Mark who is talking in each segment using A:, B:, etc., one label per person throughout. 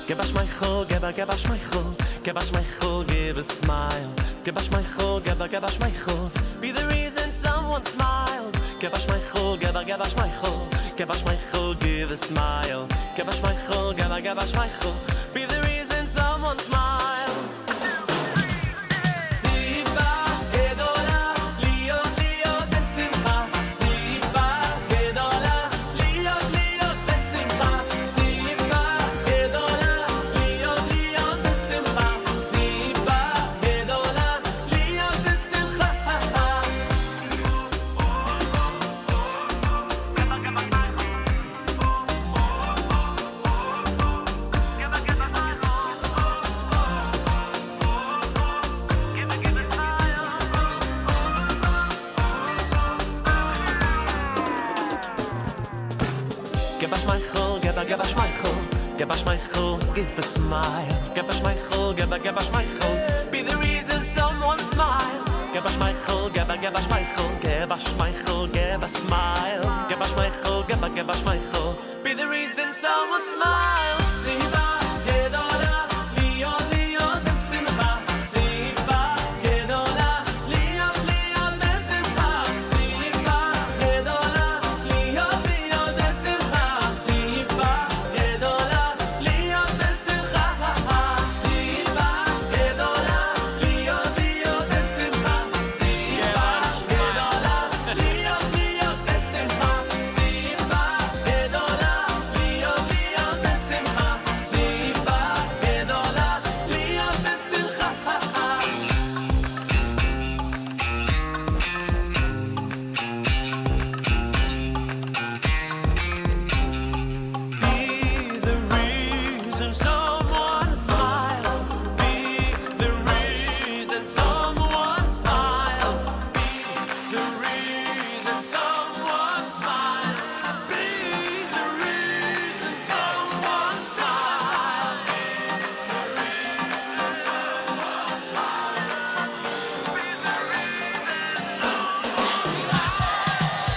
A: Give us my chol, give us my chol, give us my chol, give a smile. Give us my chol, give us my chol, be the reason someone smiles. Give us my chol, give us my chol, give us my chol, give a smile. Give us my chol, give us my chol, be the reason someone smiles. Give us my chol, give us my chol, give us my chol, give a smile. Give us my chol, give us my chol, be the reason someone smile. Give us my chol, give us my chol, give us my chol, give a smile. Give us my chol, give us my chol, be the reason someone smiles. Siva gedola, liyo liyo besimcha. Siva gedola, liyo liyo besimcha. Siva gedola, liyo liyo besimcha. Siva gedola, liyo besimcha. Siva gedola, liyo liyo besimcha. Siva gedola, liyo liyo besimcha. Siva gedola, liyo liyo besimcha. Siva gedola, liyo besimcha. Be the reason someone smiles. Be the reason someone smiles. Be the reason someone smiles. Be the reason someone smiles.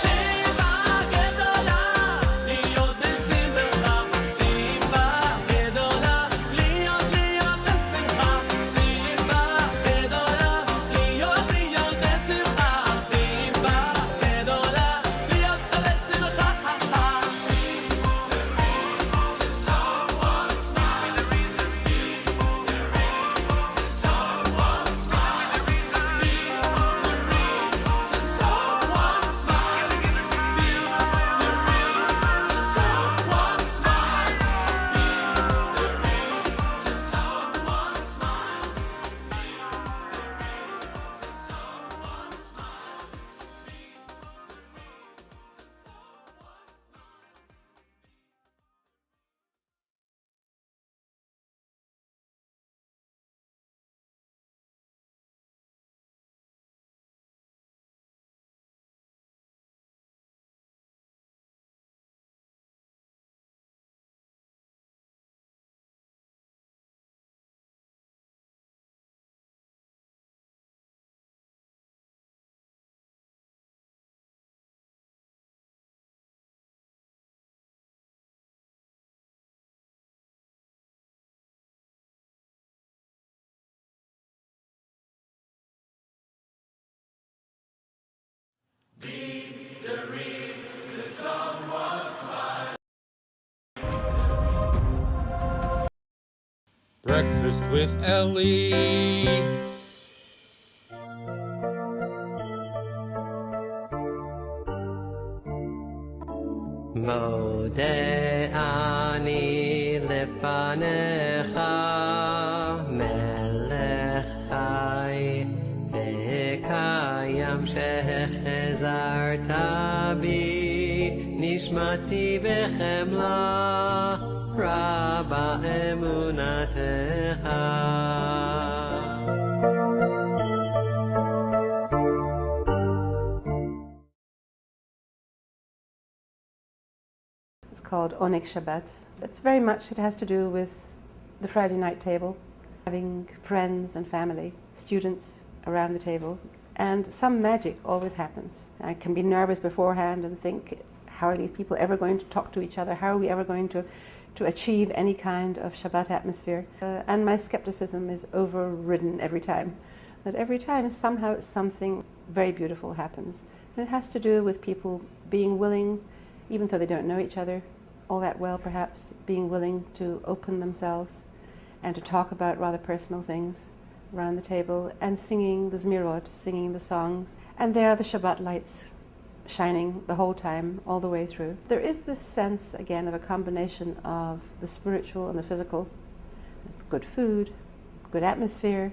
A: Siva gedola, liyo besimcha. Siva gedola, liyo liyo besimcha. Siva gedola, liyo liyo besimcha. Siva gedola, liyo besimcha. Someone smile. Be the reason someone smile. Be the reason someone smiles. Be the reason someone smiles. Be the reason someone smiles.
B: Breakfast with Elli.
A: Mode ani lefanecha melech chai vekayam shechezarta bi nishmati bechemla Rabba emunatecha.
C: It's called Onik Shabbat. It's very much, it has to do with the Friday night table, having friends and family, students around the table, and some magic always happens. I can be nervous beforehand and think, how are these people ever going to talk to each other? How are we ever going to achieve any kind of Shabbat atmosphere? And my skepticism is overridden every time. But every time somehow something very beautiful happens. And it has to do with people being willing, even though they don't know each other all that well perhaps, being willing to open themselves and to talk about rather personal things around the table, and singing the Zmirot, singing the songs. And there are the Shabbat lights shining the whole time, all the way through. There is this sense, again, of a combination of the spiritual and the physical, good food, good atmosphere,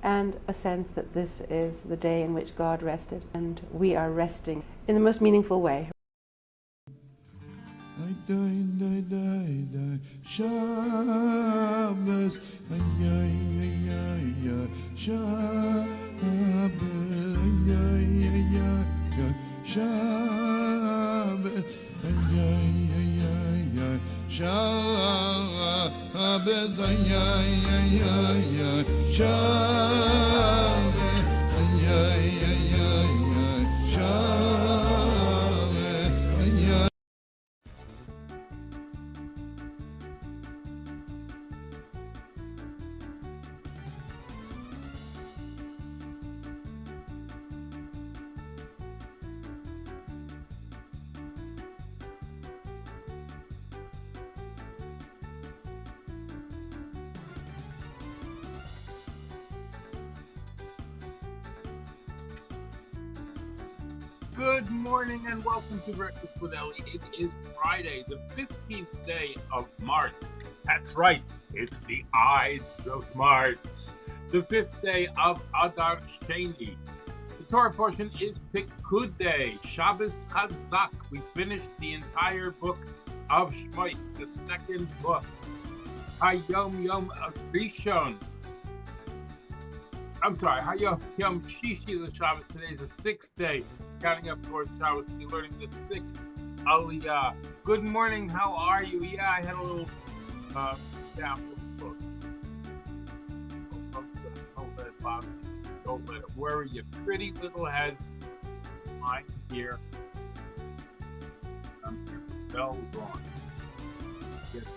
C: and a sense that this is the day in which God rested, and we are resting in the most meaningful way.
D: Shabbos,
B: Good morning and welcome to Breakfast with Ellie. It is Friday, the 15th day of March. That's right, it's the Ides of March. The 5th day of Adar Sheni. The Torah portion is Pekudei, Shabbos Chazak. We finished the entire book of Shmos, the second book. HaYom Yom Rishon. HaYom Shishi, the Shabbos. Today is the 6th day. Counting up towards Shabbos, we're learning the 6th Aliyah. Good morning, how are you? Yeah, I had a little sample book. Don't let it bother you. Don't let it worry you. Pretty little heads. I'm here. I'm here. The bell's on. Get the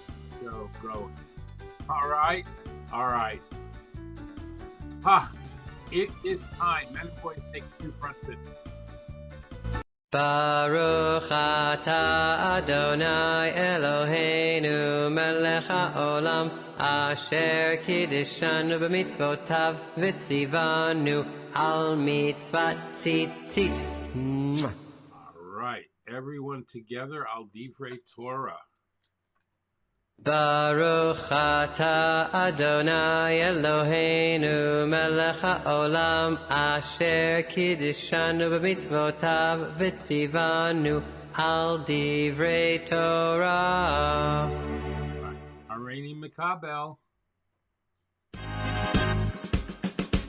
B: show going. All right. It is time. Men and boys take two front seats.
E: Baruch atah Adonai Eloheinu melech haolam asher kiddishanu b'mitzvotav v'tzivanu al mitzvat tzitzit.
B: All right, everyone together, al divrei Torah.
E: Baruch atah Adonai Eloheinu melech haolam asher kiddishanu b'mitzvotav v'tzivanu al divrei Torah.
B: Hareini Mikabel.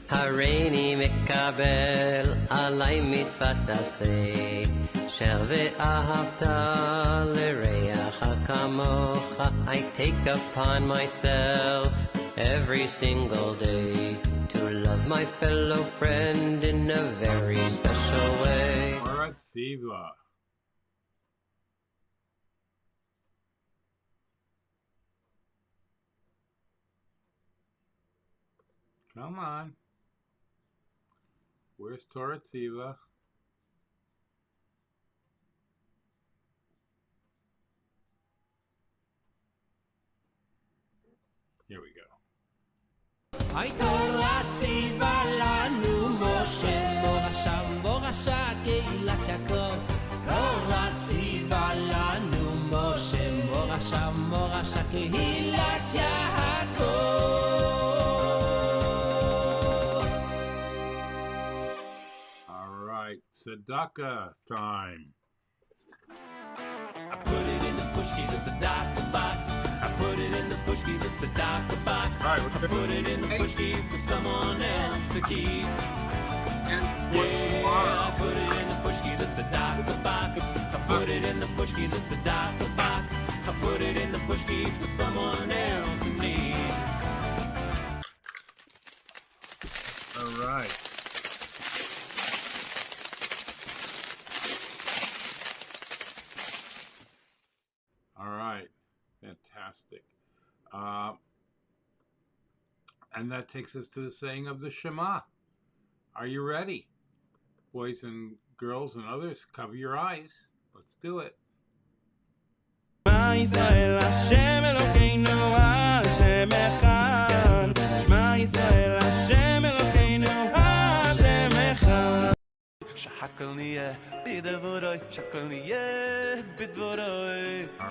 E: Hareini mikabel alay mitzvat aseh shel ve'ahavta l'reacha kamocha. I take upon myself every single day to love my fellow friend in a very special way.
B: Torah Tziva. Come on. Where's Torah Tziva? Here we go.
A: Torah tziva lanu Moshe morasha keilat Yaakov. Torah tziva lanu Moshe morasha keilat Yaakov.
B: All right, tzedakah time.
A: I put it in the pushki, the tzedakah box. I put it in the pushki, the tzedakah box.
B: Right,
A: I put it in the pushki for someone else to keep.
B: And
A: Yeah, I put it in the pushki. pushki that's a dot the box. I put it in the pushki that's a dot the box. I put it in the pushki for someone else in need.
B: All right. All right. Fantastic. And that takes us to the saying of the Shema. Are you ready? Boys and girls and others, cover your eyes. Let's do it. All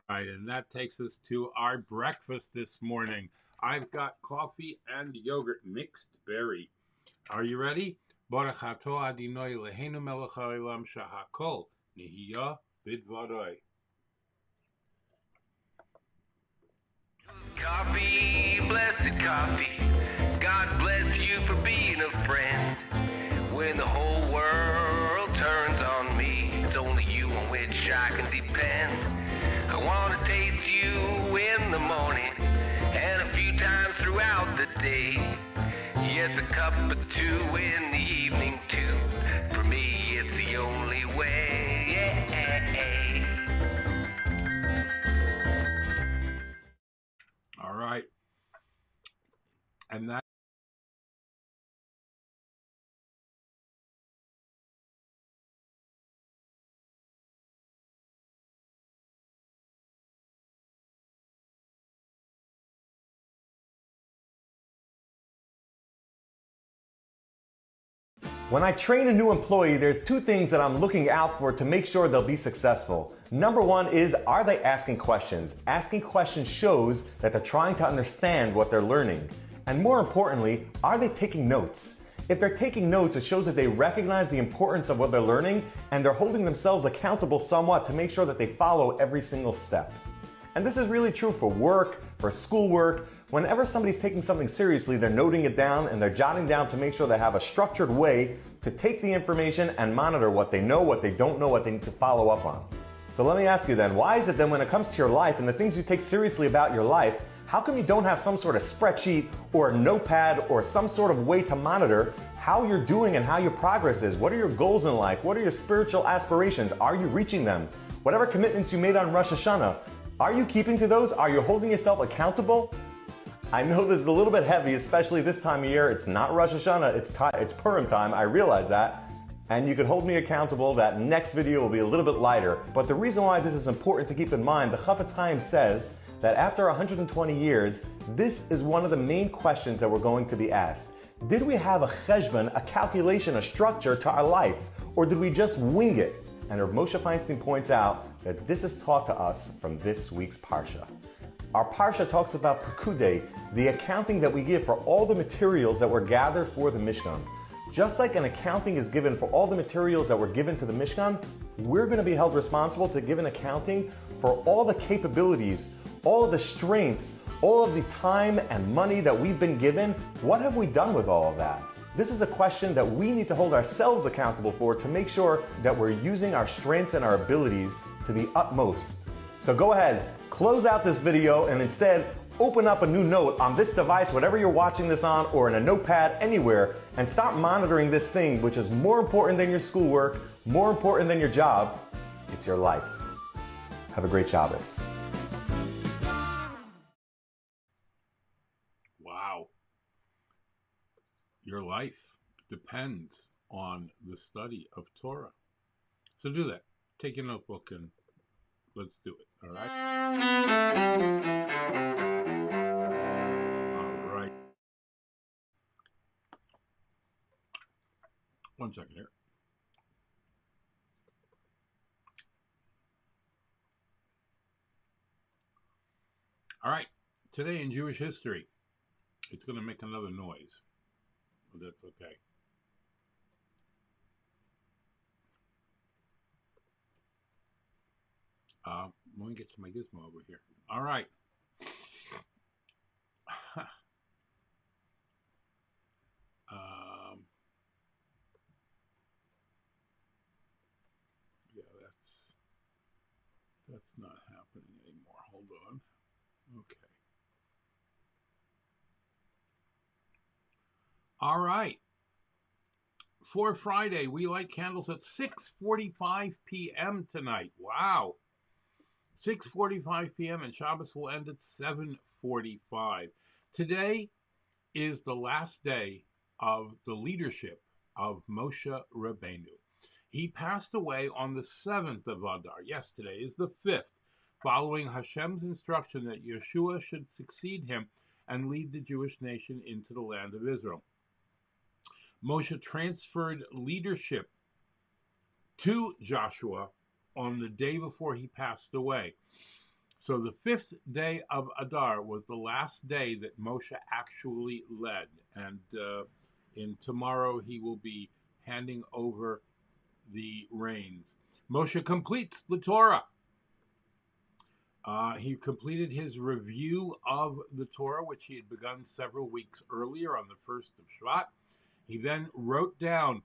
B: right, and that takes us to our breakfast this morning. I've got coffee and yogurt, mixed berry. Are you ready? Baruch atah Adonai Eloheinu melech haolam shehakol nihiyah bidvaroi.
D: Coffee, blessed coffee. God bless you for being a friend. When the whole world turns on me, it's only you on which I can depend. I want to taste you in the morning and a few times throughout the day. Yes, a cup or two in the evening too. For me, it's the only way. Yeah.
B: All right. And that
F: When I train a new employee, there's two things that I'm looking out for to make sure they'll be successful. Number one is, are they asking questions? Asking questions shows that they're trying to understand what they're learning. And more importantly, are they taking notes? If they're taking notes, it shows that they recognize the importance of what they're learning and they're holding themselves accountable somewhat to make sure that they follow every single step. And this is really true for work, for schoolwork. Whenever somebody's taking something seriously, they're noting it down and they're jotting down to make sure they have a structured way to take the information and monitor what they know, what they don't know, what they need to follow up on. So let me ask you then, why is it then when it comes to your life and the things you take seriously about your life, how come you don't have some sort of spreadsheet or a notepad or some sort of way to monitor how you're doing and how your progress is? What are your goals in life? What are your spiritual aspirations? Are you reaching them? Whatever commitments you made on Rosh Hashanah, are you keeping to those? Are you holding yourself accountable? I know this is a little bit heavy, especially this time of year. It's not Rosh Hashanah, it's Purim time, I realize that. And you could hold me accountable that next video will be a little bit lighter. But the reason why this is important to keep in mind, the Chafetz Chaim says that after 120 years, this is one of the main questions that we're going to be asked. Did we have a cheshbon, a calculation, a structure to our life? Or did we just wing it? And Rav Moshe Feinstein points out that this is taught to us from this week's Parsha. Our Parsha talks about Pekudei, the accounting that we give for all the materials that were gathered for the Mishkan. Just like an accounting is given for all the materials that were given to the Mishkan, we're going to be held responsible to give an accounting for all the capabilities, all of the strengths, all of the time and money that we've been given. What have we done with all of that? This is a question that we need to hold ourselves accountable for to make sure that we're using our strengths and our abilities to the utmost. So go ahead, close out this video and instead open up a new note on this device, whatever you're watching this on, or in a notepad anywhere, and start monitoring this thing, which is more important than your schoolwork, more important than your job. It's your life. Have a great Shabbos.
B: Wow. Your life depends on the study of Torah. So do that. Take your notebook and let's do it. All right? All right. 1 second here. All right. Today in Jewish history, it's going to make another noise, but that's okay. Let me get to my gizmo over here. All right. That's not happening anymore. Hold on. Okay. All right. For Friday, we light candles at 6:45 p.m. tonight. Wow. 6:45 p.m. and Shabbos will end at 7:45. Today is the last day of the leadership of Moshe Rabbeinu. He passed away on the 7th of Adar. Yes, today is the 5th, following Hashem's instruction that Yeshua should succeed him and lead the Jewish nation into the land of Israel. Moshe transferred leadership to Joshua on the day before he passed away. So the 5th day of Adar was the last day that Moshe actually led. And in tomorrow he will be handing over the reins. Moshe completes the Torah. He completed his review of the Torah, which he had begun several weeks earlier on the 1st of Shvat. He then wrote down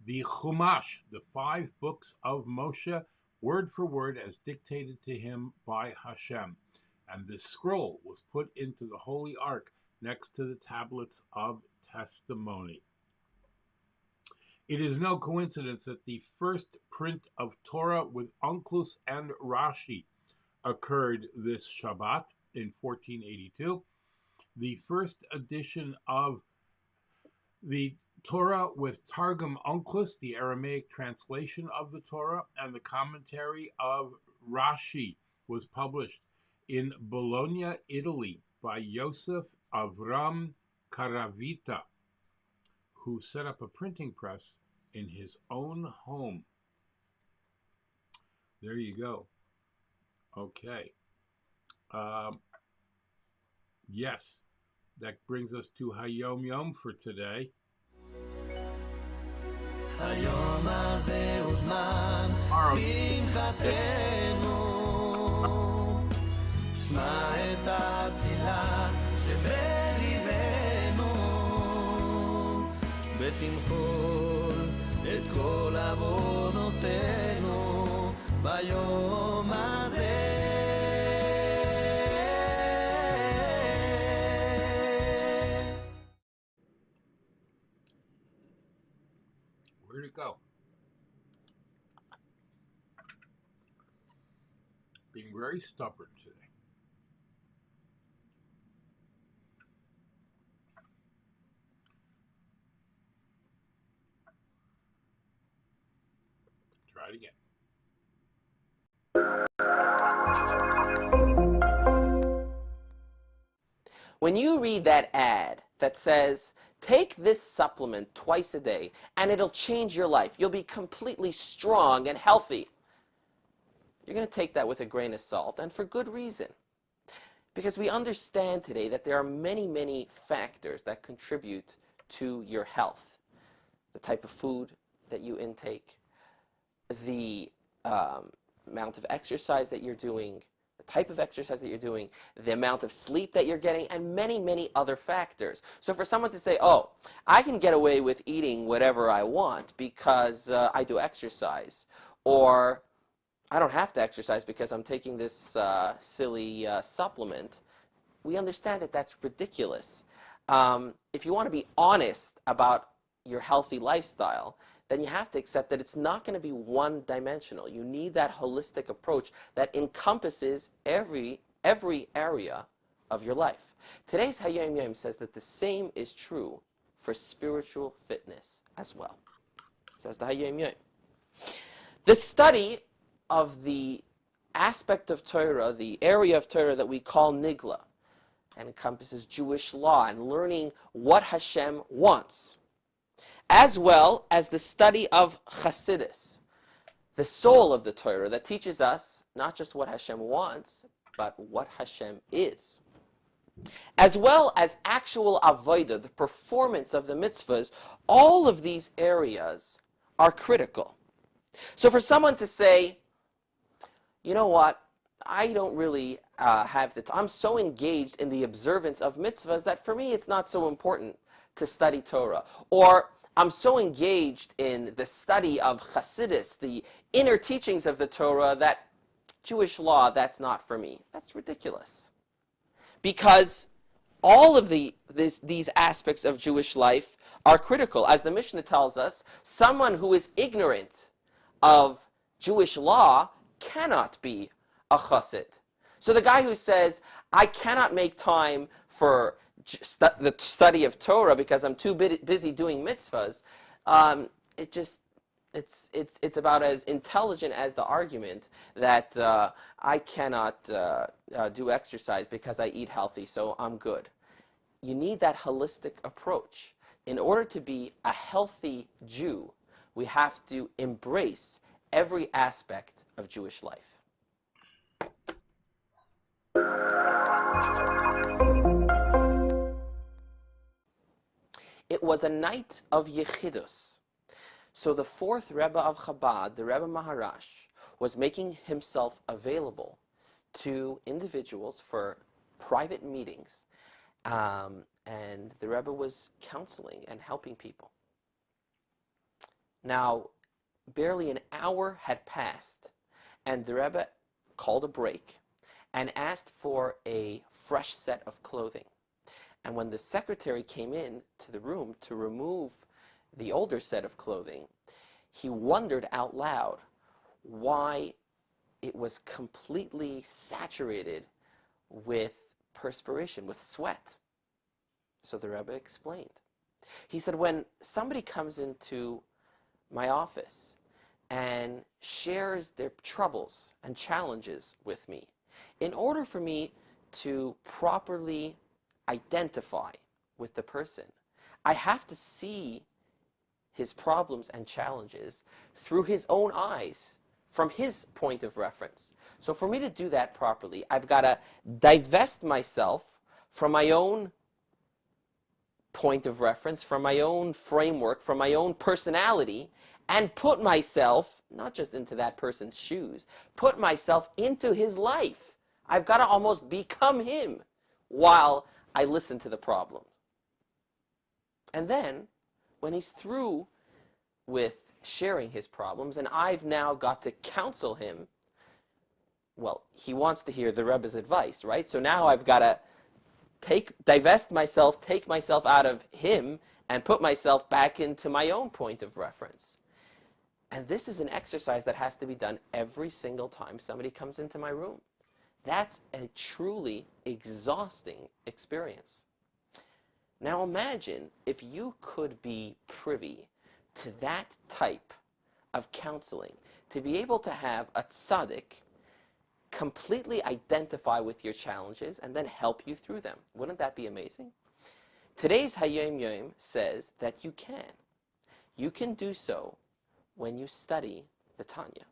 B: the Chumash, the 5 books of Moshe, word for word as dictated to him by Hashem. And this scroll was put into the Holy Ark next to the tablets of testimony. It is no coincidence that the first print of Torah with Onkelos and Rashi occurred this Shabbat in 1482. The first edition of the Torah with Targum Onkelos, the Aramaic translation of the Torah, and the commentary of Rashi was published in Bologna, Italy by Yosef Avram Karavita, who set up a printing press in his own home. There you go. Okay. Yes, that brings us to HaYom for today.
G: היום הזה הוא זמן שמחתנו, שמע את התפילה שבליבנו, ותמחול את כל עוונותינו ביום הזה.
B: Where'd it go? Being very stubborn today. Try it again.
H: When you read that ad that says, take this supplement twice a day and it'll change your life, you'll be completely strong and healthy, you're going to take that with a grain of salt, and for good reason. Because we understand today that there are many, many factors that contribute to your health. The type of food that you intake, the amount of exercise that you're doing, the type of exercise that you're doing, the amount of sleep that you're getting, and many, many other factors. So for someone to say, oh, I can get away with eating whatever I want because I do exercise, or I don't have to exercise because I'm taking this silly supplement, we understand that that's ridiculous. If you want to be honest about your healthy lifestyle, then you have to accept that it's not going to be one-dimensional. You need that holistic approach that encompasses every area of your life. Today's HaYom says that the same is true for spiritual fitness as well. Says the HaYom. The study of the aspect of Torah, the area of Torah that we call Nigla, and encompasses Jewish law and learning what Hashem wants, as well as the study of Chassidus, the soul of the Torah that teaches us not just what Hashem wants, but what Hashem is. As well as actual avodah, the performance of the mitzvahs, all of these areas are critical. So for someone to say, you know what, I don't really have the time. I'm so engaged in the observance of mitzvahs that for me it's not so important to study Torah. Or I'm so engaged in the study of Chassidus, the inner teachings of the Torah, that Jewish law, that's not for me. That's ridiculous. Because all of these aspects of Jewish life are critical. As the Mishnah tells us, someone who is ignorant of Jewish law cannot be a chassid. So the guy who says, I cannot make time for the study of Torah because I'm too busy doing mitzvahs, it's about as intelligent as the argument that I cannot do exercise because I eat healthy, so I'm good. You need that holistic approach. In order to be a healthy Jew, we have to embrace every aspect of Jewish life. It was a night of Yechidus. So the fourth Rebbe of Chabad, the Rebbe Maharash, was making himself available to individuals for private meetings. And the Rebbe was counseling and helping people. Now, barely an hour had passed, and the Rebbe called a break and asked for a fresh set of clothing. And when the secretary came in to the room to remove the older set of clothing, he wondered out loud why it was completely saturated with perspiration, with sweat. So the Rebbe explained. He said, when somebody comes into my office and shares their troubles and challenges with me, in order for me to properly identify with the person, I have to see his problems and challenges through his own eyes, from his point of reference. So for me to do that properly, I've got to divest myself from my own point of reference, from my own framework, from my own personality, and put myself, not just into that person's shoes, put myself into his life. I've got to almost become him while I listen to the problem. And then, when he's through with sharing his problems, and I've now got to counsel him, well, he wants to hear the Rebbe's advice, right? So now I've got to divest myself, take myself out of him, and put myself back into my own point of reference. And this is an exercise that has to be done every single time somebody comes into my room. That's a truly exhausting experience. Now imagine if you could be privy to that type of counseling, to be able to have a tzaddik completely identify with your challenges and then help you through them. Wouldn't that be amazing? Today's HaYom says that you can. You can do so when you study the Tanya.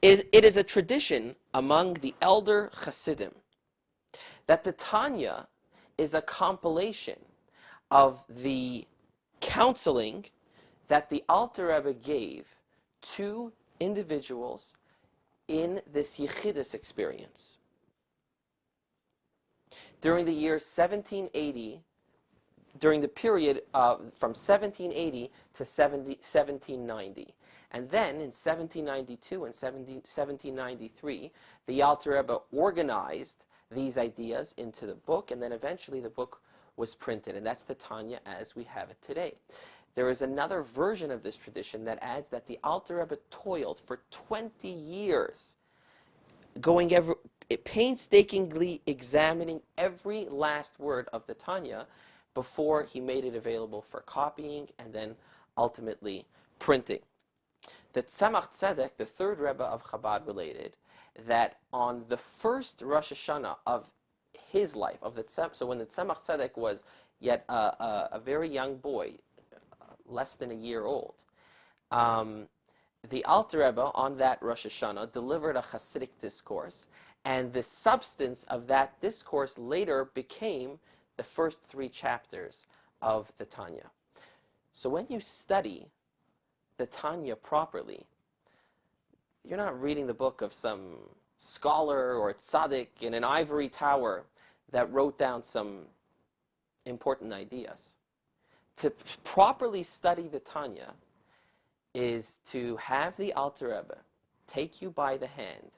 H: It is a tradition among the elder Hasidim that the Tanya is a compilation of the counseling that the Alter Rebbe gave to individuals in this Yechidus experience. During the year 1780, during the period from 1780 to 1790. And then in 1792 and 1793, the Alter Rebbe organized these ideas into the book, and then eventually the book was printed, and that's the Tanya as we have it today. There is another version of this tradition that adds that the Alter Rebbe toiled for 20 years, painstakingly examining every last word of the Tanya before he made it available for copying and then ultimately printing. The Tzemach Tzedek, the third Rebbe of Chabad, related that on the first Rosh Hashanah of his life, so when the Tzemach Tzedek was yet a very young boy, less than a year old, the Alter Rebbe on that Rosh Hashanah delivered a Hasidic discourse, and the substance of that discourse later became the first 3 chapters of the Tanya. So when you study the Tanya properly, you're not reading the book of some scholar or tzaddik in an ivory tower that wrote down some important ideas. To properly study the Tanya is to have the Alter Rebbe take you by the hand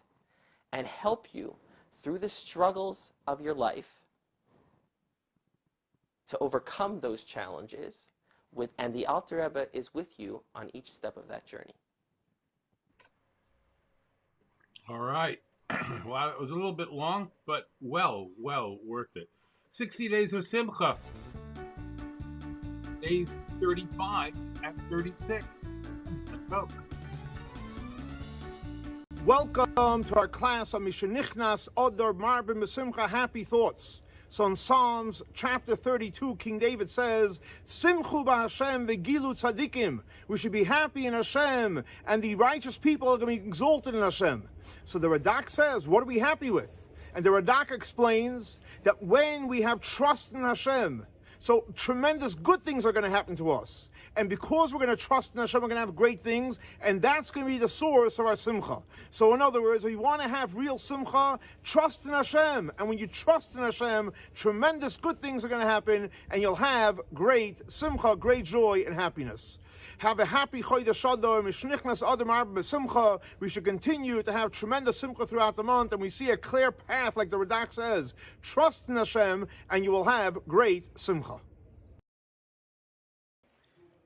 H: and help you through the struggles of your life to overcome those challenges, and the Alter Rebbe is with you on each step of that journey.
B: All right. Well, it was a little bit long, but well worth it. 60 days of Simcha. Days 35 and 36. Let's go.
I: Welcome to our class on Mishenichnas Adar Marbim B'Simcha, Happy Thoughts. So in Psalms chapter 32, King David says, Simchu b'Hashem v'gilu tzadikim. We should be happy in Hashem, and the righteous people are going to be exalted in Hashem. So the Radak says, what are we happy with? And the Radak explains that when we have trust in Hashem, so tremendous good things are going to happen to us. And because we're going to trust in Hashem, we're going to have great things, and that's going to be the source of our simcha. So in other words, if you want to have real simcha, trust in Hashem. And when you trust in Hashem, tremendous good things are going to happen, and you'll have great simcha, great joy and happiness. Have a happy Chodesh Adar, Mishnichnas Adar Marbim B'Simcha. We should continue to have tremendous simcha throughout the month, and we see a clear path, like the Radak says. Trust in Hashem, and you will have great simcha.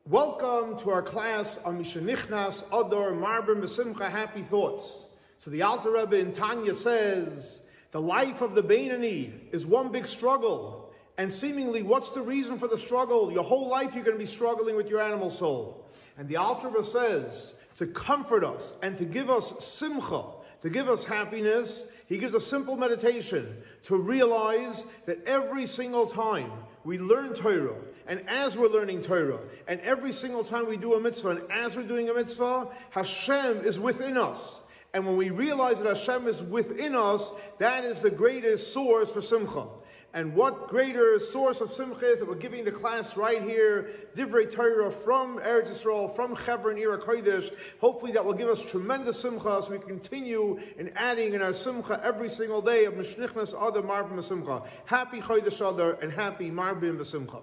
I: Welcome to our class on Mishenichnas Adar Marbim B'Simcha, Happy Thoughts. So the Alter Rebbe in Tanya says, the life of the Beinani is one big struggle. And seemingly, what's the reason for the struggle? Your whole life you're going to be struggling with your animal soul. And the Alter Rebbe says, to comfort us and to give us simcha, to give us happiness, he gives a simple meditation to realize that every single time we learn Torah, and as we're learning Torah, and every single time we do a mitzvah, and as we're doing a mitzvah, Hashem is within us. And when we realize that Hashem is within us, that is the greatest source for simcha. And what greater source of simcha is that we're giving the class right here, Divrei Torah from Eretz Yisrael, from Hebron, Ira Kodesh. Hopefully that will give us tremendous simcha so we continue in adding in our simcha every single day of Mishnichnas Adar Marbim B'Simcha. Happy Chodesh Adar and happy Marbim B'Simcha.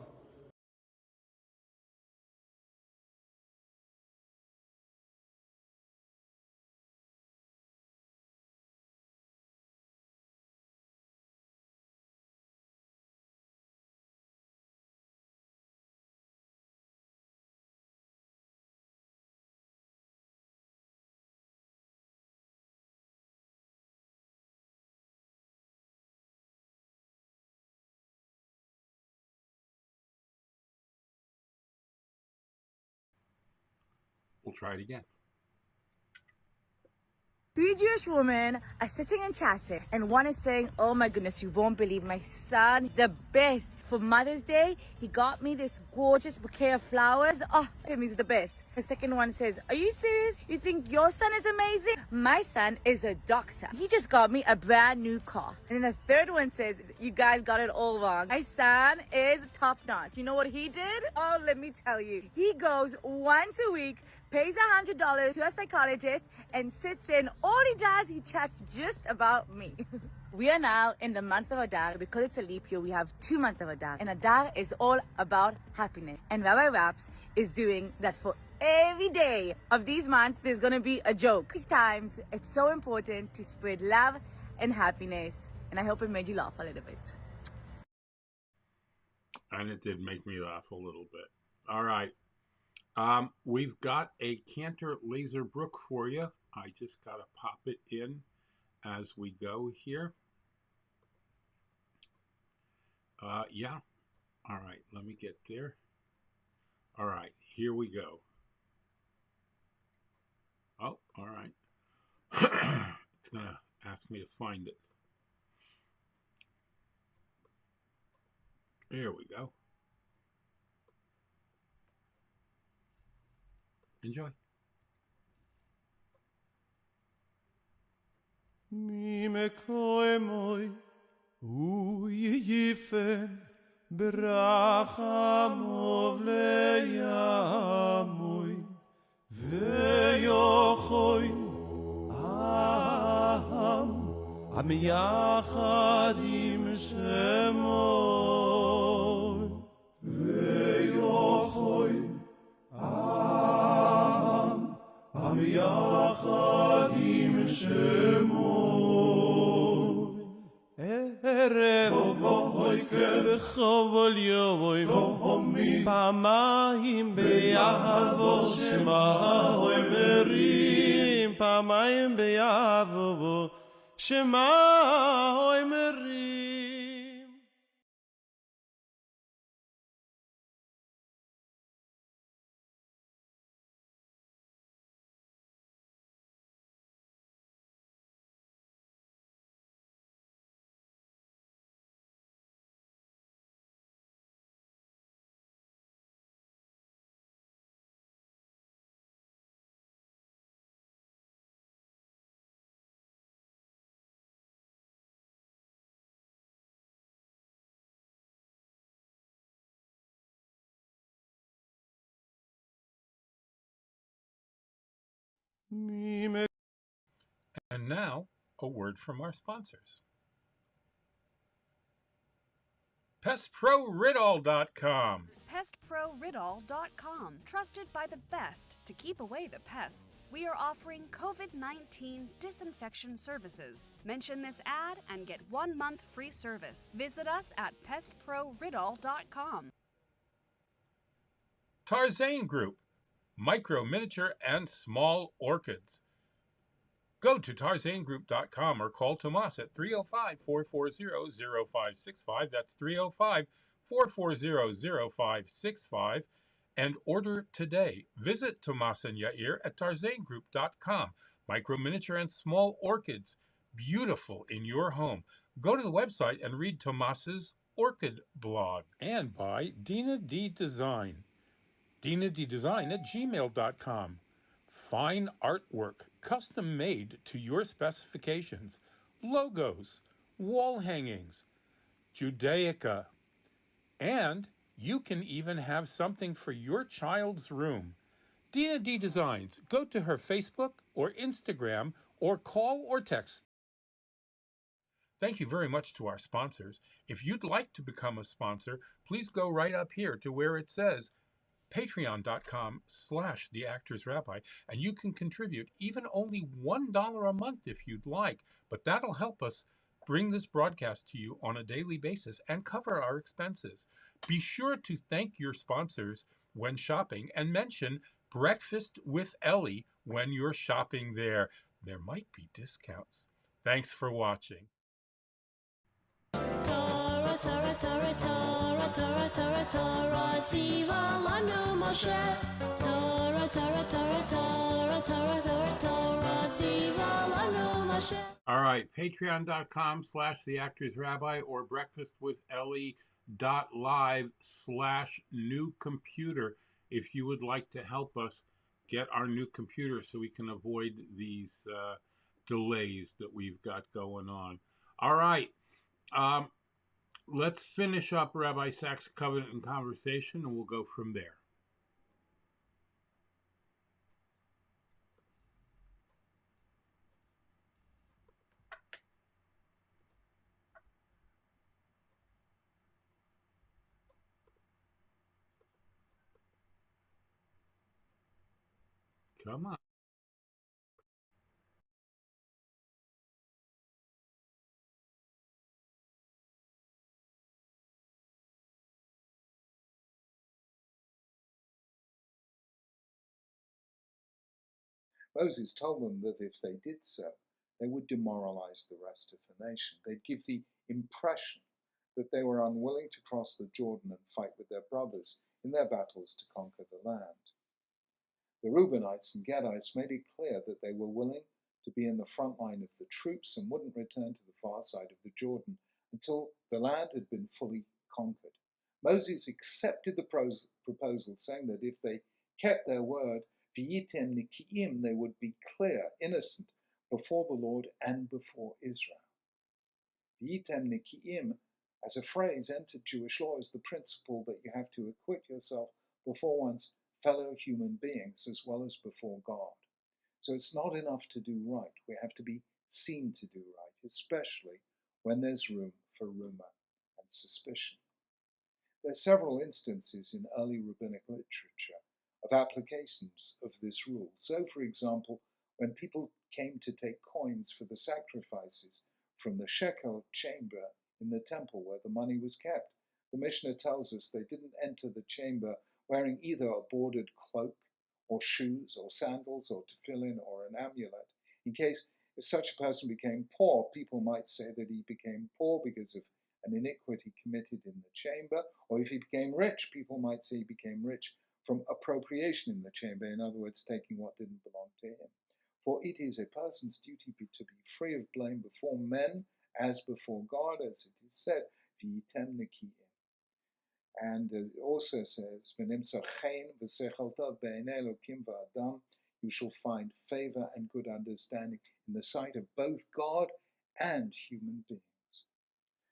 B: We'll try it again.
J: Three Jewish women are sitting and chatting, and one is saying, oh my goodness, you won't believe my son, the best. For Mother's Day, he got me this gorgeous bouquet of flowers. Oh, he's the best. The second one says, are you serious? You think your son is amazing? My son is a doctor. He just got me a brand new car. And then the third one says, you guys got it all wrong. My son is top notch. You know what he did? Oh, let me tell you. He goes once a week, pays $100 to a psychologist, and sits in. All he does, he chats just about me. We are now in the month of Adar. Because it's a leap year, we have 2 months of Adar. And Adar is all about happiness. And Rabbi Raps is doing that for every day of these months. There's going to be a joke. These times, it's so important to spread love and happiness. And I hope it made you laugh a little bit.
B: And it did make me laugh a little bit. All right. We've got a Cantor Laser Brook for you. I just got to pop it in as we go here. Yeah. All right, let me get there. All right, here we go. Oh, all right. It's going to ask me to find it. There we go. Enjoy.
G: Mi mekoimoy u yifen ברחמוב לימוי ויוכוי עם יחד עם שמוי ויוכוי עם יחד עם Shemov Erev Bechol Yom Pamayim Beyavo Shema Oimerim Pamayim Beyavo Shema Oimerim.
B: And now, a word from our sponsors. PestProRidall.com.
K: PestProRidall.com, trusted by the best to keep away the pests. We are offering COVID-19 disinfection services. Mention this ad and get 1 month free service. Visit us at PestProRidall.com.
B: Tarzane Group, micro, miniature, and small orchids. Go to tarzanegroup.com or call Tomas at 305-440-0565. That's 305-440-0565. And order today. Visit Tomas and Yair at tarzanegroup.com. Micro, miniature, and small orchids. Beautiful in your home. Go to the website and read Tomas's orchid blog. And by Dina D Design. DinaDDesign@gmail.com. Fine artwork, custom made to your specifications, logos, wall hangings, Judaica, and you can even have something for your child's room. Dina D Designs. Go to her Facebook or Instagram or call or text. Thank you very much to our sponsors. If you'd like to become a sponsor, please go right up here to where it says patreon.com/theactorsrabbi, and you can contribute even only $1 a month if you'd like, but that'll help us bring this broadcast to you on a daily basis and cover our expenses. Be sure to thank your sponsors when shopping and mention Breakfast with Elli when you're shopping there. There might be discounts. Thanks for watching.
L: Torah, Torah, Torah, Torah, Torah, Torah, Torah, Tziva lanu Moshe. Torah, Torah, Torah, Torah, Torah, Torah, Torah, Tziva lanu Moshe.
B: All right, patreon.com/theactorsrabbi or breakfastwithelli.live/new computer if you would like to help us get our new computer so we can avoid these delays that we've got going on. All right. Let's finish up Rabbi Sachs' covenant and conversation, and we'll go from there. Come on.
M: Moses told them that if they did so, they would demoralize the rest of the nation. They'd give the impression that they were unwilling to cross the Jordan and fight with their brothers in their battles to conquer the land. The Reubenites and Gadites made it clear that they were willing to be in the front line of the troops and wouldn't return to the far side of the Jordan until the land had been fully conquered. Moses accepted the proposal, saying that if they kept their word, V'yitem Nikiim, they would be clear, innocent, before the Lord and before Israel. V'yitem Nikiim, as a phrase, entered Jewish law as the principle that you have to acquit yourself before one's fellow human beings as well as before God. So it's not enough to do right. We have to be seen to do right, especially when there's room for rumor and suspicion. There are several instances in early rabbinic literature of applications of this rule. So, for example, when people came to take coins for the sacrifices from the shekel chamber in the temple where the money was kept, the Mishnah tells us they didn't enter the chamber wearing either a bordered cloak or shoes or sandals or tefillin or an amulet, in case if such a person became poor, people might say that he became poor because of an iniquity committed in the chamber, or if he became rich, people might say he became rich from appropriation in the chamber, in other words, taking what didn't belong to him. For it is a person's duty to be free of blame before men as before God, as it is said, v'yitem nekiim. And it also says, you shall find favor and good understanding in the sight of both God and human beings.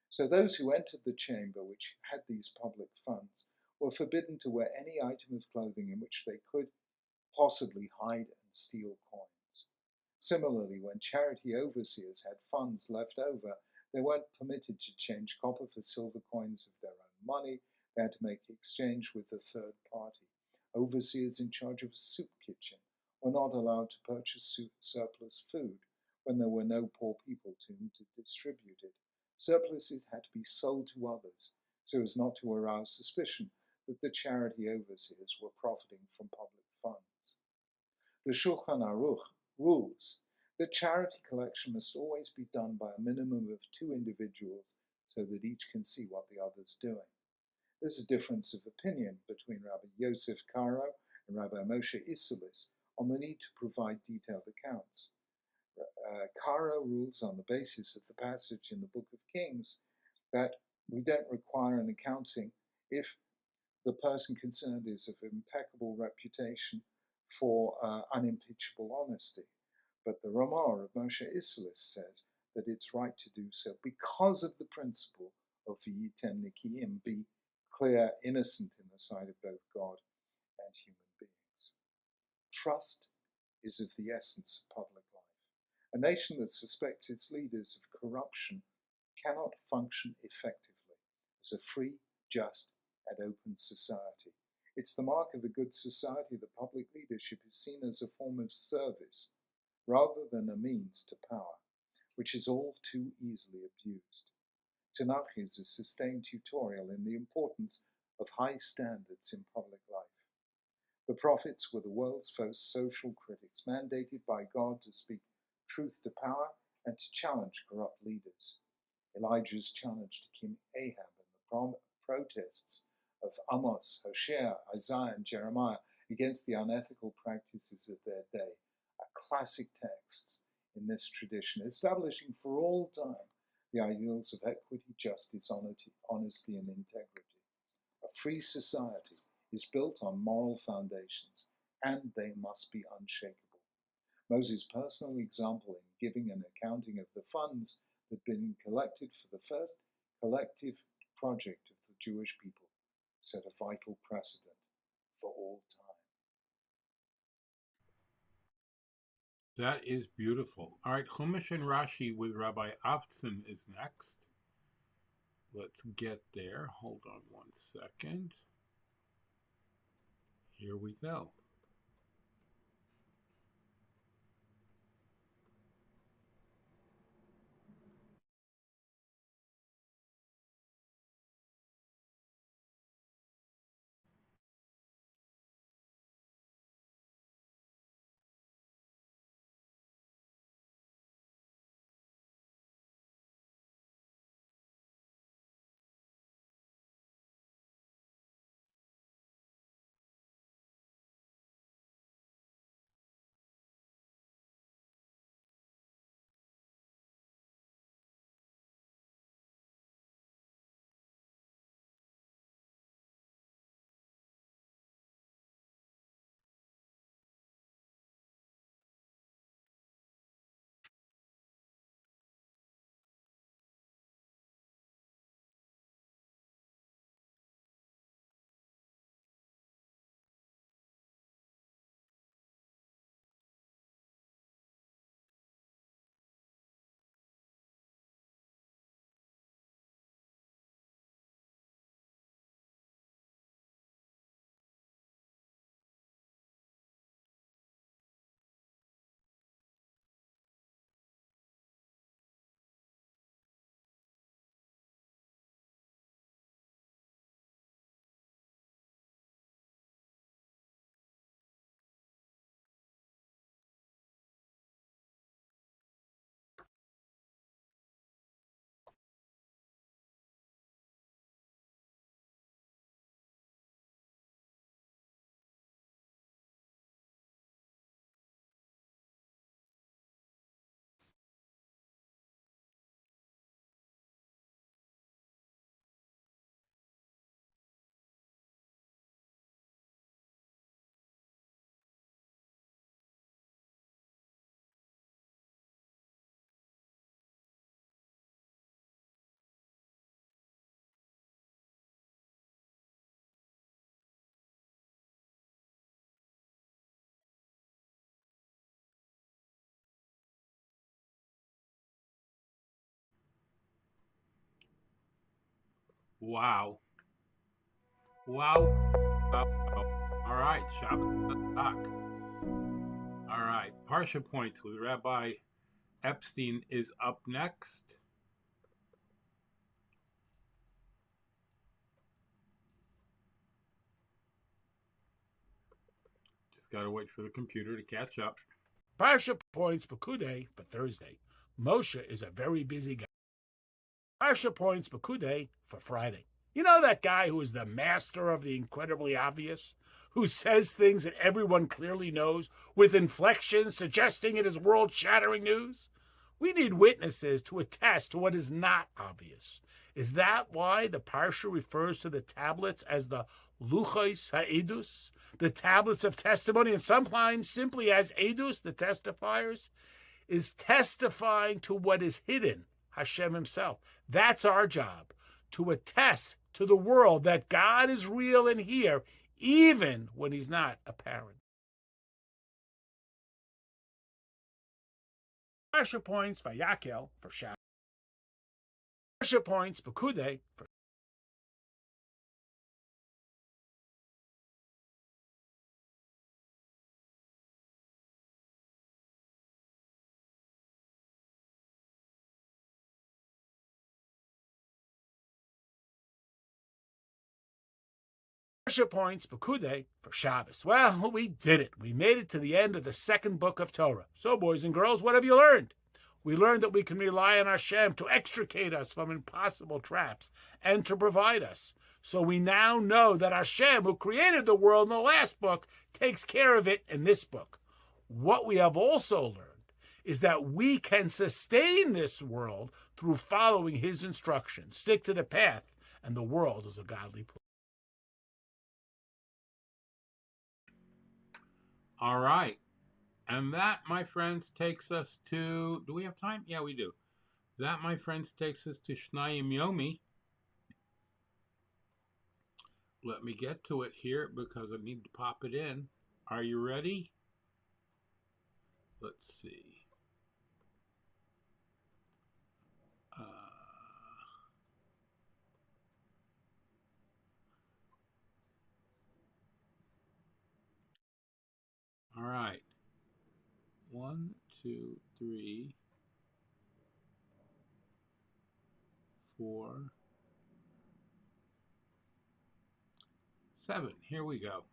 M: So those who entered the chamber which had these public funds were forbidden to wear any item of clothing in which they could possibly hide and steal coins. Similarly, when charity overseers had funds left over, they weren't permitted to change copper for silver coins of their own money. They had to make exchange with a third party. Overseers in charge of a soup kitchen were not allowed to purchase surplus food when there were no poor people to whom to distribute it. Surpluses had to be sold to others so as not to arouse suspicion that the charity overseers were profiting from public funds. The Shulchan Aruch rules that charity collection must always be done by a minimum of 2 individuals so that each can see what the other's doing. There's a difference of opinion between Rabbi Yosef Karo and Rabbi Moshe Isserles on the need to provide detailed accounts. Karo rules on the basis of the passage in the Book of Kings that we don't require an accounting if the person concerned is of impeccable reputation for unimpeachable honesty. But the Ramah of Moshe Isserles says that it's right to do so because of the principle of v'yitem nekiim, be clear, innocent in the sight of both God and human beings. Trust is of the essence of public life. A nation that suspects its leaders of corruption cannot function effectively as a free, just, and open society. It's the mark of a good society that public leadership is seen as a form of service rather than a means to power, which is all too easily abused. Tanakh is a sustained tutorial in the importance of high standards in public life. The prophets were the world's first social critics, mandated by God to speak truth to power and to challenge corrupt leaders. Elijah's challenge to King Ahab and the protests of Amos, Hosea, Isaiah, and Jeremiah against the unethical practices of their day are classic texts in this tradition, establishing for all time the ideals of equity, justice, honesty, and integrity. A free society is built on moral foundations, and they must be unshakable. Moses' personal example in giving an accounting of the funds that had been collected for the first collective project of the Jewish people set a vital precedent for all time.
B: That is beautiful. All right, Chumash and Rashi with Rabbi Avtzin is next. Let's get there. Hold on 1 second. Here we go. Wow. Wow. All right, Shabbos Talk. All right, Parsha Points with Rabbi Epstein is up next. Just got to wait for the computer to catch up.
N: Parsha Points Pekudei for Thursday. Moshe is a very busy guy. Parsha Points Pekudei for Friday. You know that guy who is the master of the incredibly obvious? Who says things that everyone clearly knows with inflections suggesting it is world-shattering news? We need witnesses to attest to what is not obvious. Is that why the Parsha refers to the tablets as the Luchos HaEdus, the tablets of testimony, and sometimes simply as Edus, the testifiers? Is testifying to what is hidden, Hashem himself. That's our job, to attest to the world that God is real and here, even when he's not apparent. Parsha Points by Yakel for Shabbos. Parsha Points Pekudei for Parsha Points Pekudei for Shabbos. Well, we did it. We made it to the end of the second book of Torah. So, boys and girls, what have you learned? We learned that we can rely on Hashem to extricate us from impossible traps and to provide us. So we now know that Hashem, who created the world in the last book, takes care of it in this book. What we have also learned is that we can sustain this world through following his instructions. Stick to the path, and the world is a godly place.
B: All right. And that, my friends, takes us to... Do we have time? Yeah, we do. That, my friends, takes us to Shnayim Yomi. Let me get to it here because I need to pop it in. Are you ready? Let's see. All right. 1, 2, 3, 4, 7. Here we go.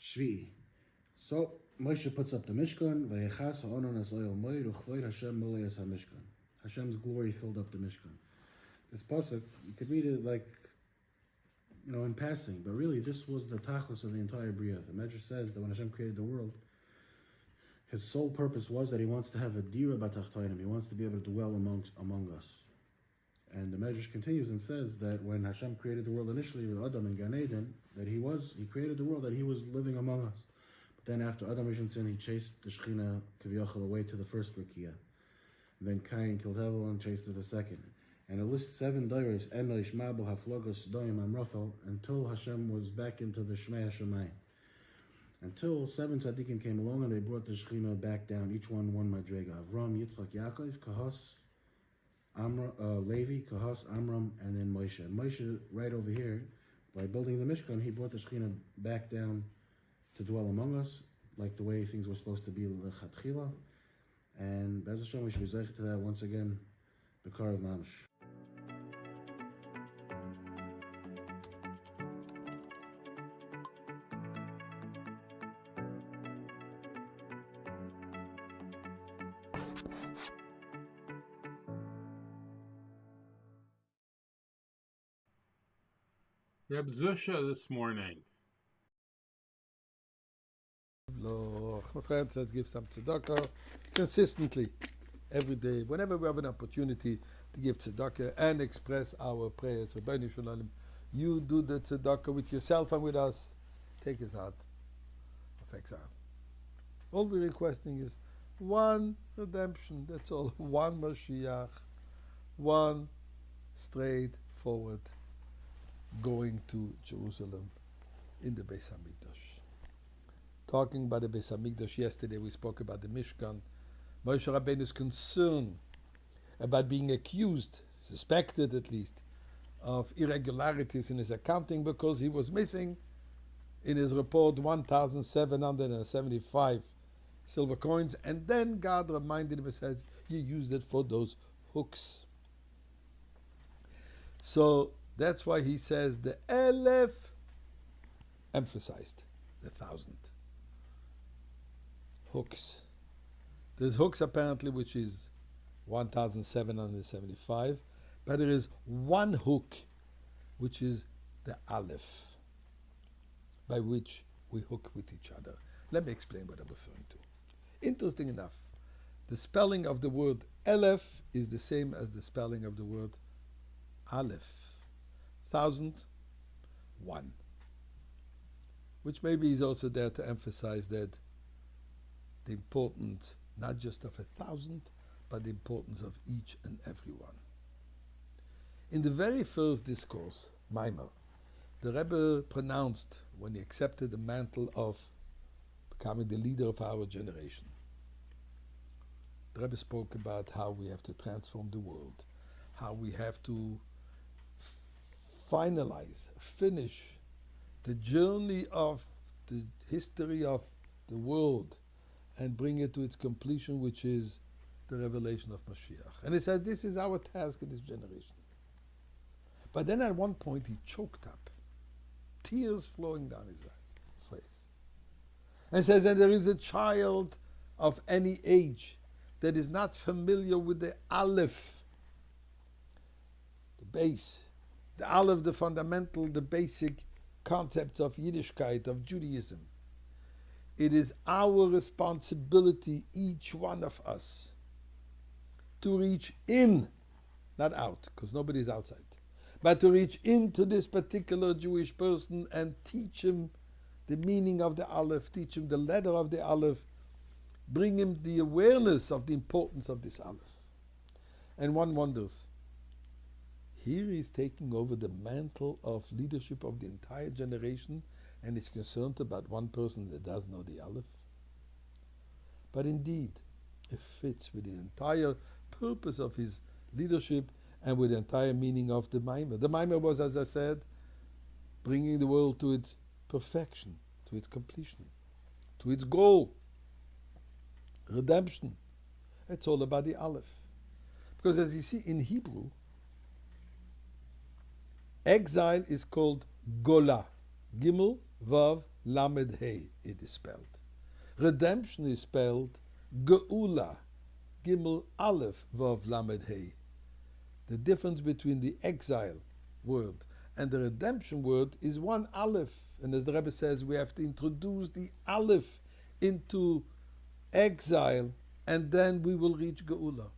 O: Shvi. So Moshe puts up the Mishkan. Vayechas ha'onon as oil moed uchvoid Hashem mulei es haMishkan. Hashem's glory filled up the Mishkan. This pasuk, you could read it like, in passing, but really this was the tachlis of the entire Bria. The Medrash says that when Hashem created the world, his sole purpose was that he wants to have a dira b'tachtonim. He wants to be able to dwell among us. And the Medrash continues and says that when Hashem created the world initially with Adam and Gan Eden, that he created the world that he was living among us. But then after Adam Rishon sin, he chased the Shechina Kaviyachal away to the first Rakia. Then Cain killed Hevel and chased it the second. And it lists 7 dairies, Enosh, Mabel, Haflogos, Doim, Amrafel, until Hashem was back into the Shmei HaShemayim. Until 7 tzaddikim came along and they brought the Shechina back down, each one madrega. Avram, Yitzchak, Yaakov, Kahos, Levi, Kahos, Amram, and then Moshe. And Moshe, right over here, by building the Mishkan, he brought the Shekhinah back down to dwell among us, like the way things were supposed to be lechatchila. And Be'ez Hashem, we should be zeichet to that once again, the Kar of Mamish.
B: Reb Zusha this morning.
P: My friend says give some tzedakah consistently, every day, whenever we have an opportunity to give tzedakah and express our prayers. Rabbeinu Shalom, you do the tzedakah with yourself and with us. Take us out of exile. All we're requesting is one redemption. That's all. One Mashiach, one straightforward going to Jerusalem in the Beis Hamikdash. Talking about the Beis Hamikdash yesterday, we spoke about the Mishkan. Moshe Rabbeinu's concern about being accused, suspected at least, of irregularities in his accounting because he was missing in his report 1,775 silver coins, and then God reminded him and says, you used it for those hooks. So that's why he says the Elef emphasized the 1,000 hooks. There's hooks apparently which is 1,775, but there is one hook which is the Aleph, by which we hook with each other. Let me explain what I'm referring to. Interesting enough, the spelling of the word Elef is the same as the spelling of the word Aleph. 1,001. Which maybe is also there to emphasize that the importance not just of 1,000, but the importance of each and every one. In the very first discourse, Maimer, the Rebbe pronounced when he accepted the mantle of becoming the leader of our generation. The Rebbe spoke about how we have to transform the world, how we have to finish the journey of the history of the world and bring it to its completion, which is the revelation of Mashiach. And he said, this is our task in this generation. But then at one point he choked up, tears flowing down his face. And says, and there is a child of any age that is not familiar with the Aleph, the base, the Aleph, the fundamental, the basic concepts of Yiddishkeit, of Judaism. It is our responsibility, each one of us, to reach in, not out, because nobody is outside, but to reach into this particular Jewish person and teach him the meaning of the Aleph, teach him the letter of the Aleph, bring him the awareness of the importance of this Aleph. And one wonders, here he's taking over the mantle of leadership of the entire generation and is concerned about one person that does know the Aleph. But indeed, it fits with the entire purpose of his leadership and with the entire meaning of the Maimer. The Maimer was, as I said, bringing the world to its perfection, to its completion, to its goal, redemption. It's all about the Aleph. Because as you see in Hebrew, exile is called Gola. Gimel, Vav, Lamed, Hey, it is spelled. Redemption is spelled Geula. Gimel, Aleph, Vav, Lamed, Hey. The difference between the exile word and the redemption word is one Aleph. And as the Rebbe says, we have to introduce the Aleph into exile, and then we will reach Geula.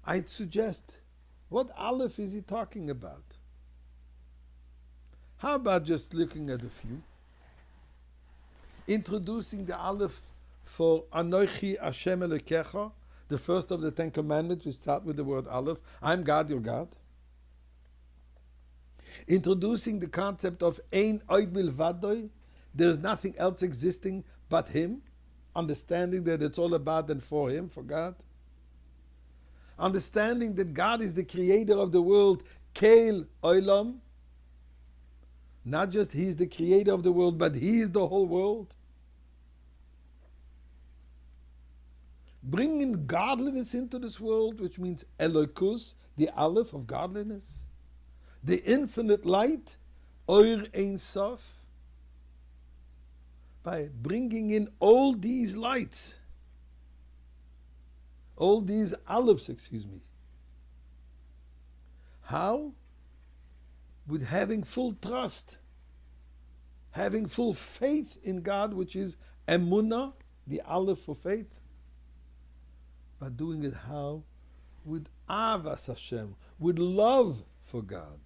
P: I'd suggest, what Aleph is he talking about? How about just looking at a few? Introducing the Aleph for Anochi Hashem Elokecha, the first of the 10 Commandments. We start with the word Aleph. I'm God, your God. Introducing the concept of Ein Oid Milvadoi, there is nothing else existing but Him. Understanding that it's all about and for Him, for God. Understanding that God is the creator of the world, Keil Oilam. Not just He is the creator of the world, but He is the whole world. Bringing godliness into this world, which means Elokus, the Aleph of godliness. The infinite light, Oir Ein Sof. By bringing in all these lights, all these Alephs, How? with having full trust, having full faith in God, which is emunah, the aleph for faith, but doing it how? With avas Hashem, with love for God,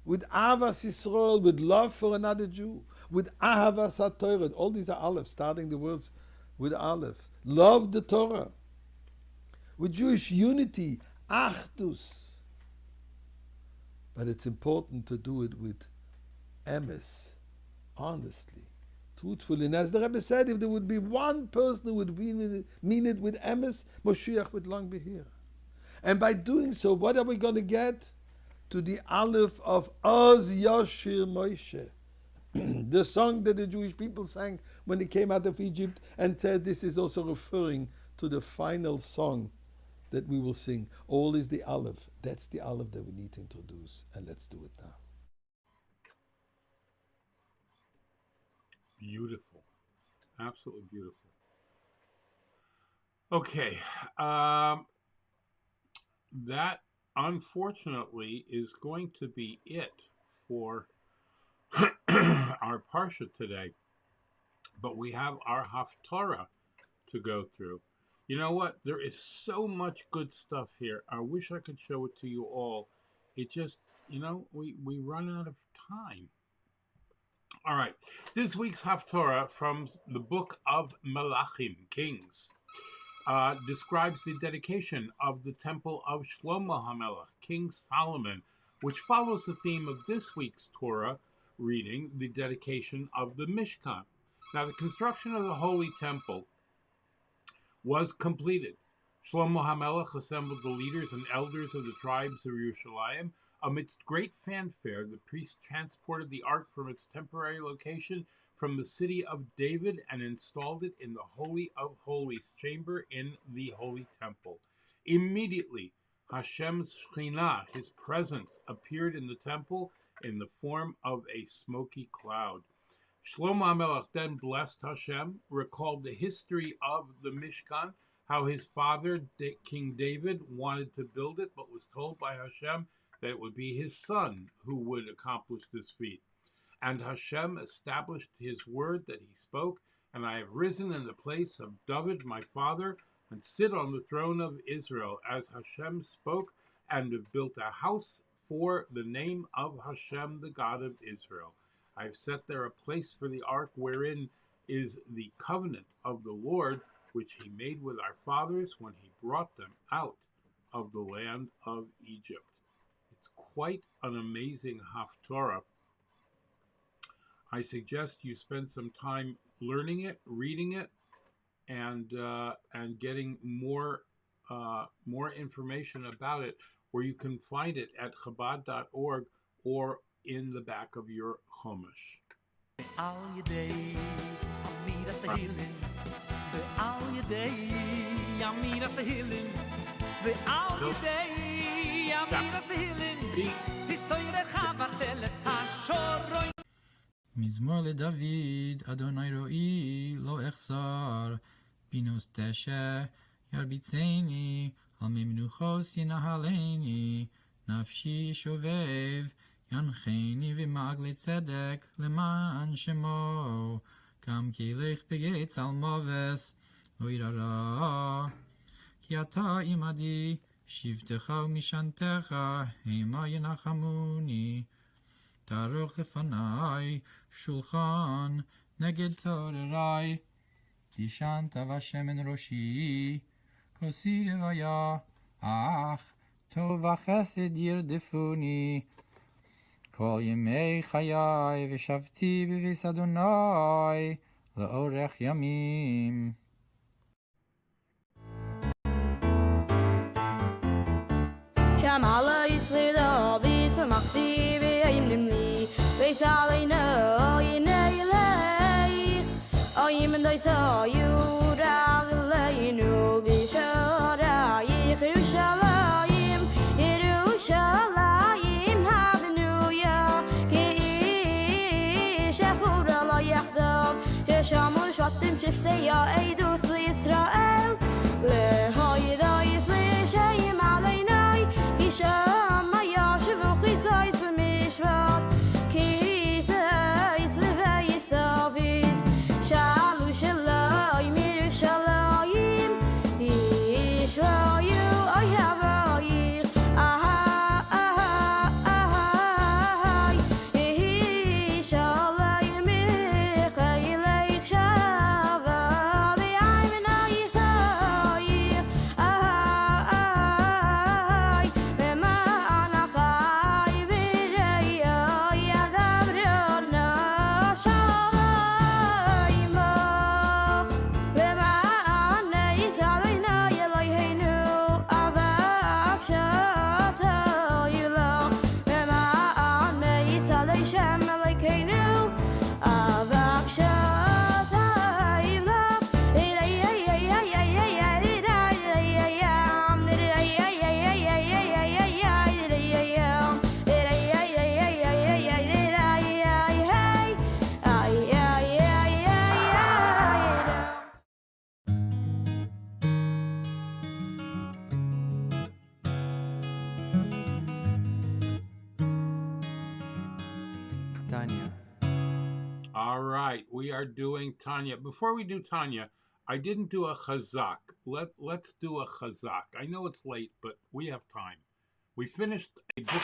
P: with avas Yisrael, with love for another Jew, with ahavas HaTorah. All these are aleph, starting the words with aleph. Love the Torah, with Jewish unity, achdus. But it's important to do it with emes, honestly, truthfully. And as the Rebbe said, if there would be one person who would mean it with emes, Moshiach would long be here. And by doing so, what are we going to get? To the aleph of Oz Yashir Moshe, the song that the Jewish people sang when they came out of Egypt, and said this is also referring to the final song that we will sing. All is the aleph. That's the aleph that we need to introduce, and let's do it now.
B: Beautiful. Absolutely beautiful. Okay. That, unfortunately, is going to be it for our Parsha today. But we have our Haftarah to go through. You know what? There is so much good stuff here. I wish I could show it to you all. It just, we run out of time. All right. This week's Haftarah from the book of Melachim, Kings, describes the dedication of the temple of Shlomo HaMelech, King Solomon, which follows the theme of this week's Torah reading, the dedication of the Mishkan. Now, the construction of the Holy Temple was completed. Shlomo HaMelech assembled the leaders and elders of the tribes of Yerushalayim. Amidst great fanfare, the priests transported the ark from its temporary location from the city of David and installed it in the Holy of Holies chamber in the Holy Temple. Immediately, Hashem's Shekhinah, his presence, appeared in the temple in the form of a smoky cloud. Shlomo HaMelech then blessed Hashem, recalled the history of the Mishkan, how his father, King David, wanted to build it, but was told by Hashem that it would be his son who would accomplish this feat. And Hashem established his word that he spoke, and I have risen in the place of David, my father, and sit on the throne of Israel, as Hashem spoke, and have built a house for the name of Hashem, the God of Israel. I have set there a place for the ark, wherein is the covenant of the Lord, which he made with our fathers when he brought them out of the land of Egypt. It's quite an amazing Haftarah. I suggest you spend some time learning it, reading it, and getting more information about it, where you can find it at Chabad.org or in the back of your Chumash.
Q: מזמור לדוד, אדוני רואי, לא אחסר, בינוס תשע, ירביצני, על מי מנוחוס ינהלני, נפשי שובב, ינחני ומעגלי צדק, למען שמו, גם כי לך בגיא צלמובס, לא ירא, כי אתה עמדי, שבטך ומשענתך, המה ינחמוני. תערוך לפניי שולחן נגד צורריי, תשענת בשמן ראשי, כוסי רוויה, אך טוב וחסד ירדפוני. כל ימי חיי ושבתי בביס אדוני לאורך ימים.
L: שמע לישראל ושמחתי וימנמני ויסעלינו יני אלי איים דייסה יורה אלינו בשערייך ירושלים ירושלים הבנויה כאיש יחור עלי יחדיו ששמו שבטים שבטי העדות לישראל להוידייס לשם עלינו כי שם ישבו חיזייס ומי
B: All right, we are doing Tanya. Before we do Tanya, I didn't do a chazak. Let's do a chazak. I know it's late, but we have time. We finished a book.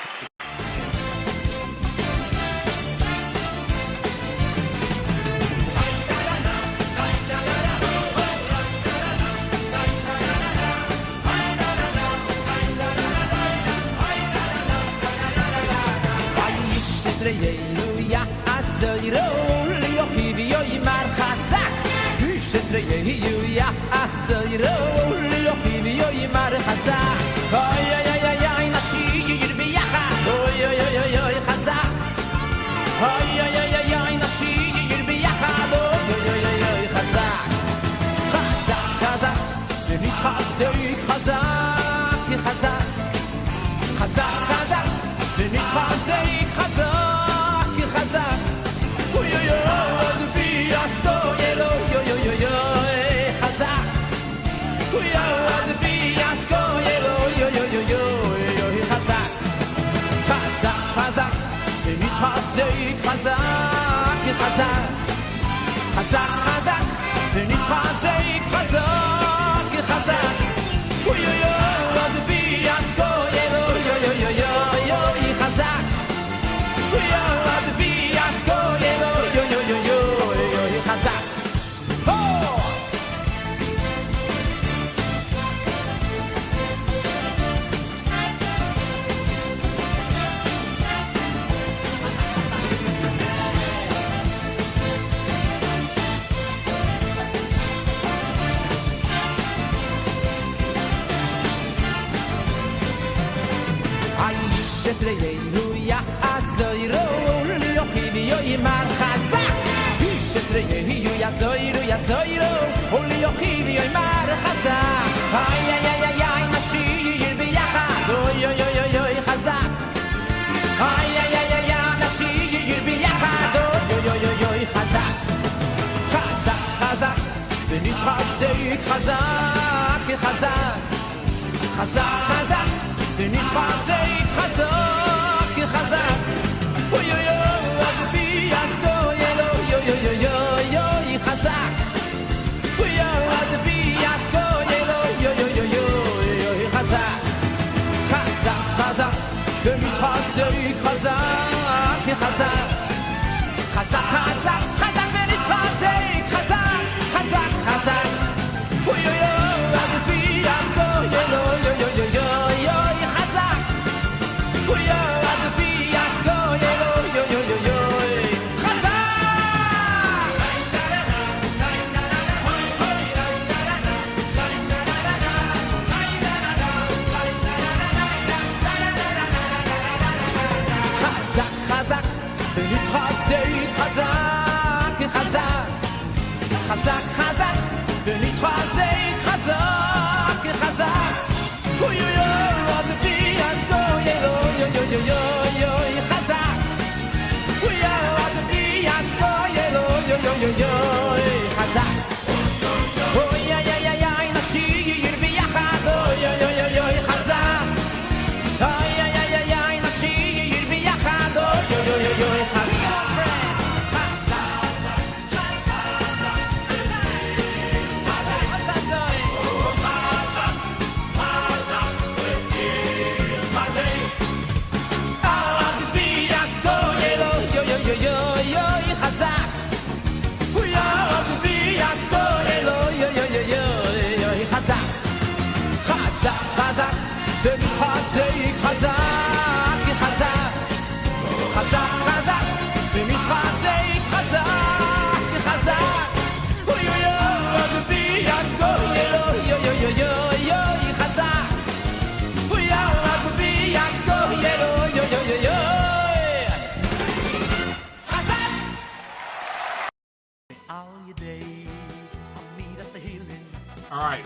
B: All right.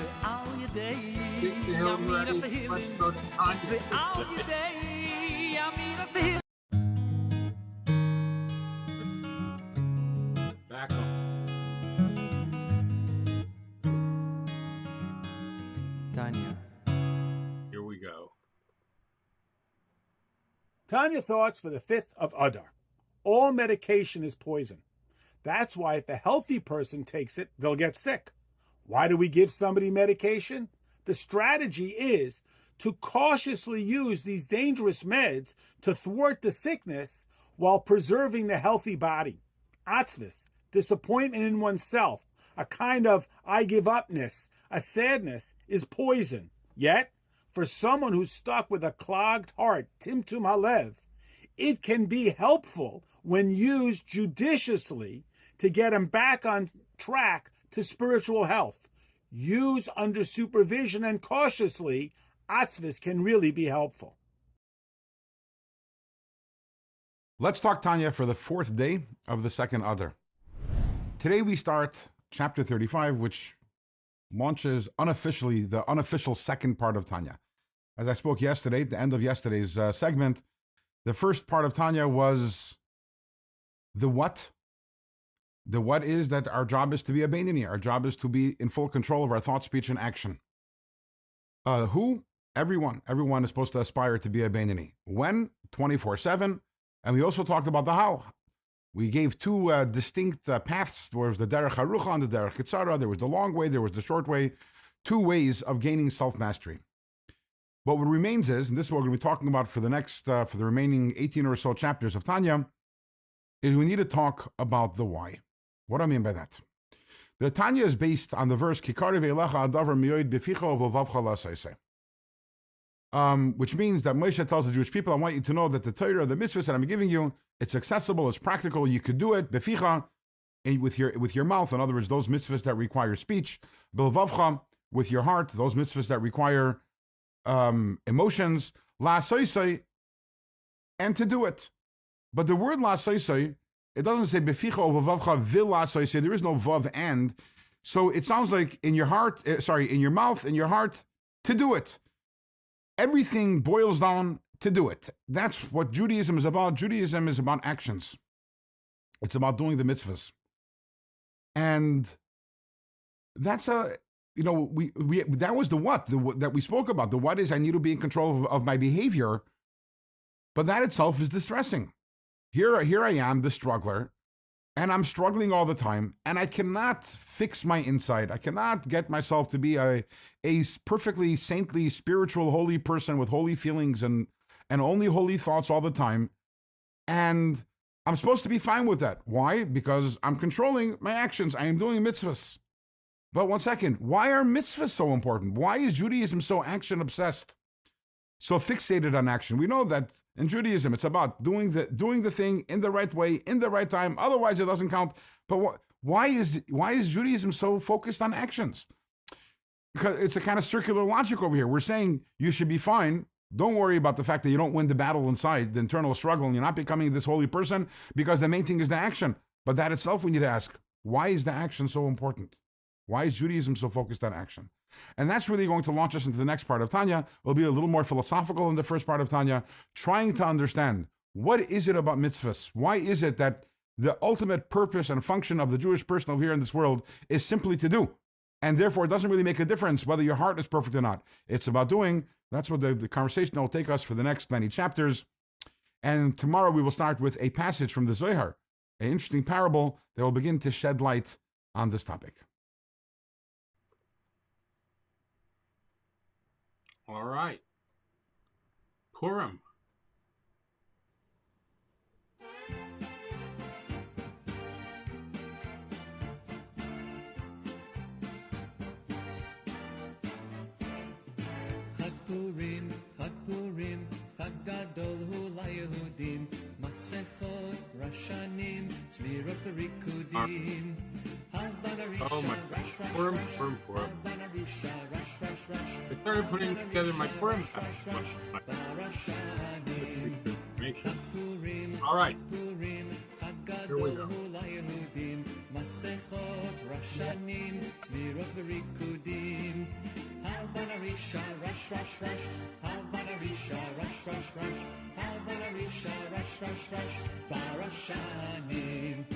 B: Get the hill ready. Let's go to Tanya. Back up.
R: Tanya.
B: Here we go.
N: Tanya thoughts for the 5th of Adar. All medication is poison. That's why if a healthy person takes it, they'll get sick. Why do we give somebody medication? The strategy is to cautiously use these dangerous meds to thwart the sickness while preserving the healthy body. Atzvus, disappointment in oneself, a kind of I give upness, a sadness, is poison. Yet, for someone who's stuck with a clogged heart, timtum halev, it can be helpful when used judiciously to get him back on track to spiritual health. Use under supervision and cautiously, atzvus can really be helpful.
R: Let's talk Tanya for the fourth day of the second Adar. Today we start chapter 35, which launches unofficially the unofficial second part of Tanya. As I spoke yesterday, at the end of yesterday's segment, the first part of Tanya was the what. The what is that our job is to be a Beinoni. Our job is to be in full control of our thought, speech, and action. Who? Everyone. Everyone is supposed to aspire to be a Beinoni. When? 24/7. And we also talked about the how. We gave two distinct paths. There was the Derech Harucha and the Derech Kitzara. There was the long way, there was the short way. Two ways of gaining self-mastery. But what remains is, and this is what we're going to be talking about for the next, for the remaining 18 or so chapters of Tanya, is we need to talk about the why. What do I mean by that? The Tanya is based on the verse, Kikari ve'elecha adavar miyoid beficha v'vavcha lasaiseh. Which means that Moshe tells the Jewish people, I want you to know that the Torah, the mitzvahs that I'm giving you, it's accessible, it's practical, you could do it, beficha, with your mouth, in other words, those mitzvahs that require speech, bilvavcha, with your heart, those mitzvahs that require emotions, la'asoisei, and to do it. But the word la'asoisei, it doesn't say beficha or vavcha vil la'asoisei, there is no vav and, so it sounds like in your heart, in your mouth, in your heart, to do it. Everything boils down to do it. That's what Judaism is about. Judaism is about actions. It's about doing the mitzvahs. And that's that was the what that we spoke about. The what is I need to be in control of my behavior, but that itself is distressing. Here I am, the struggler, and I'm struggling all the time, and I cannot fix my inside. I cannot get myself to be a perfectly saintly, spiritual, holy person with holy feelings and only holy thoughts all the time. And I'm supposed to be fine with that. Why? Because I'm controlling my actions. I am doing mitzvahs. But one second, why are mitzvahs so important? Why is Judaism so action obsessed? So fixated on action. We know that in Judaism, it's about doing the thing in the right way, in the right time. Otherwise, it doesn't count. But why is Judaism so focused on actions? Because it's a kind of circular logic over here. We're saying you should be fine. Don't worry about the fact that you don't win the battle inside, the internal struggle, and you're not becoming this holy person, because the main thing is the action. But that itself, we need to ask, why is the action so important? Why is Judaism so focused on action? And that's really going to launch us into the next part of Tanya. It'll be a little more philosophical in the first part of Tanya, trying to understand what is it about mitzvahs? Why is it that the ultimate purpose and function of the Jewish person over here in this world is simply to do? And therefore, it doesn't really make a difference whether your heart is perfect or not. It's about doing. That's what the conversation will take us for the next many chapters. And tomorrow we will start with a passage from the Zohar, an interesting parable that will begin to shed light on this topic.
B: All right. Purim.
S: Chag Purim, Chag Purim, Chag Gadol hu laYehudim, Masechot, Rashanim, Tzvirot v'Rikudim.
B: Oh my God. Purim. I started putting together my Purim. All right. Here we go.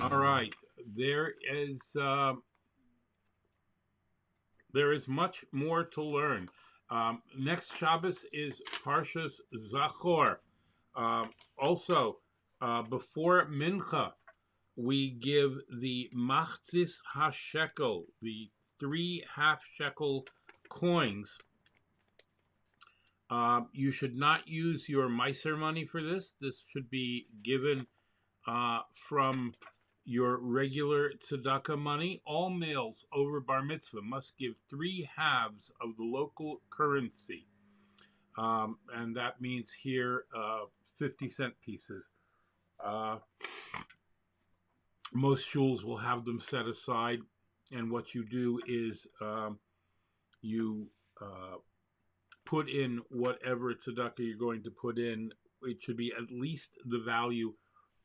B: All right. There is much more to learn. Next Shabbos is Parshas Zachor. Also, before Mincha, we give the machzis hashekel, the 3 half-shekel coins. You should not use your Meiser money for this. This should be given from your regular tzedakah money. All males over bar mitzvah must give 3 halves of the local currency. And that means here 50-cent pieces. Most shuls will have them set aside, and what you do is you put in whatever tzedakah you're going to put in. It should be at least the value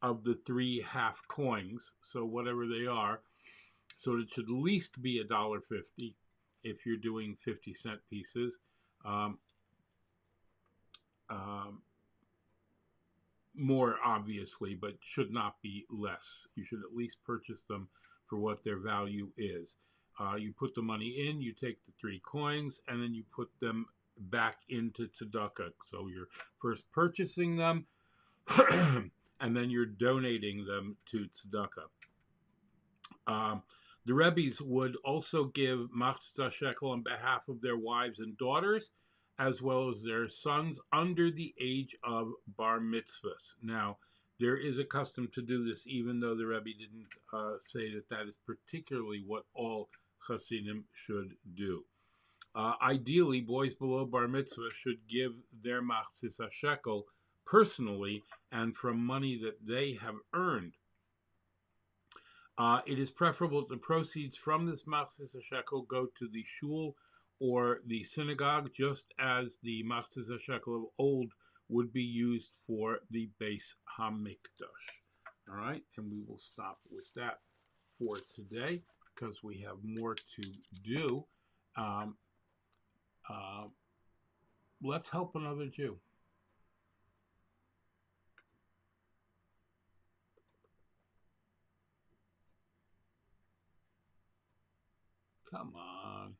B: of the 3 half coins, so whatever they are. So it should at least be $1.50 if you're doing 50-cent pieces. More obviously, but should not be less. You should at least purchase them for what their value is. You put the money in, you take the 3 coins, and then you put them back into tzedakah. So you're first purchasing them, and then you're donating them to tzedakah. The Rebbes would also give machzah shekel on behalf of their wives and daughters, as well as their sons under the age of bar mitzvahs. Now, there is a custom to do this, even though the Rebbe didn't say that that is particularly what all Hasidim should do. Ideally, boys below bar mitzvah should give their machzis shekel personally and from money that they have earned. It is preferable that the proceeds from this machzis shekel go to the shul or the synagogue, just as the machzis shekel of old would be used for the Beis Hamikdash. All right, and we will stop with that for today because we have more to do. Let's help another Jew. Come on.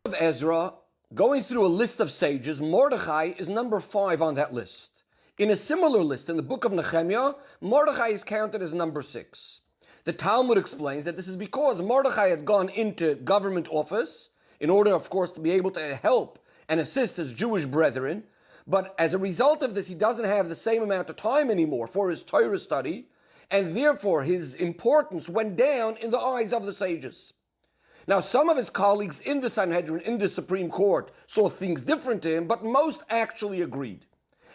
T: Of Ezra, going through a list of sages, Mordechai is number 5 on that list. In a similar list in the book of Nehemiah, Mordechai is counted as number 6. The Talmud explains that this is because Mordechai had gone into government office in order, of course, to be able to help and assist his Jewish brethren. But as a result of this, he doesn't have the same amount of time anymore for his Torah study, and therefore his importance went down in the eyes of the sages. Now, some of his colleagues in the Sanhedrin, in the Supreme Court, saw things different to him, but most actually agreed.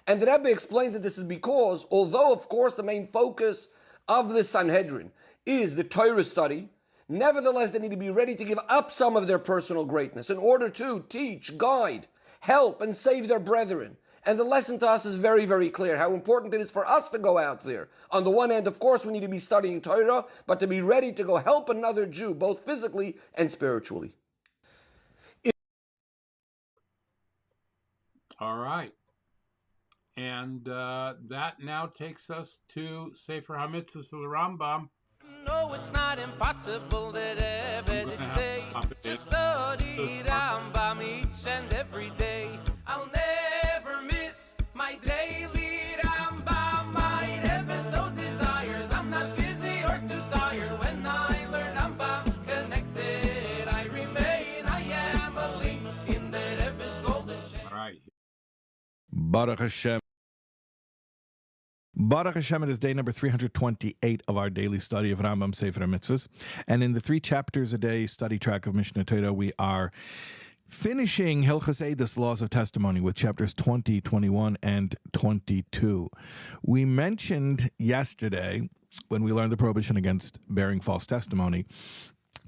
T: And the Rebbe explains that this is because, although, of course, the main focus of the Sanhedrin is the Torah study, nevertheless, they need to be ready to give up some of their personal greatness in order to teach, guide, help, and save their brethren. And the lesson to us is very, very clear, how important it is for us to go out there. On the one hand, of course, we need to be studying Torah, but to be ready to go help another Jew, both physically and spiritually.
B: All right. And that now takes us to Sefer HaMitzvahs of the Rambam.
A: No, it's not impossible that Rebbe did say, just study Rambam each and every day. I'll never miss my daily Rambam. My Rebbe so desires, I'm not busy or too tired. When I learn Rambam's connected, I remain, I am a link in the Rebbe's golden chain.
B: All right.
U: Baruch Hashem. Baruch Hashem, it is day number 328 of our daily study of Rambam Sefer HaMitzvahs. And in the 3 chapters a day study track of Mishnah Torah, we are finishing Hilchos Eidos, Laws of Testimony, with chapters 20, 21, and 22. We mentioned yesterday, when we learned the prohibition against bearing false testimony,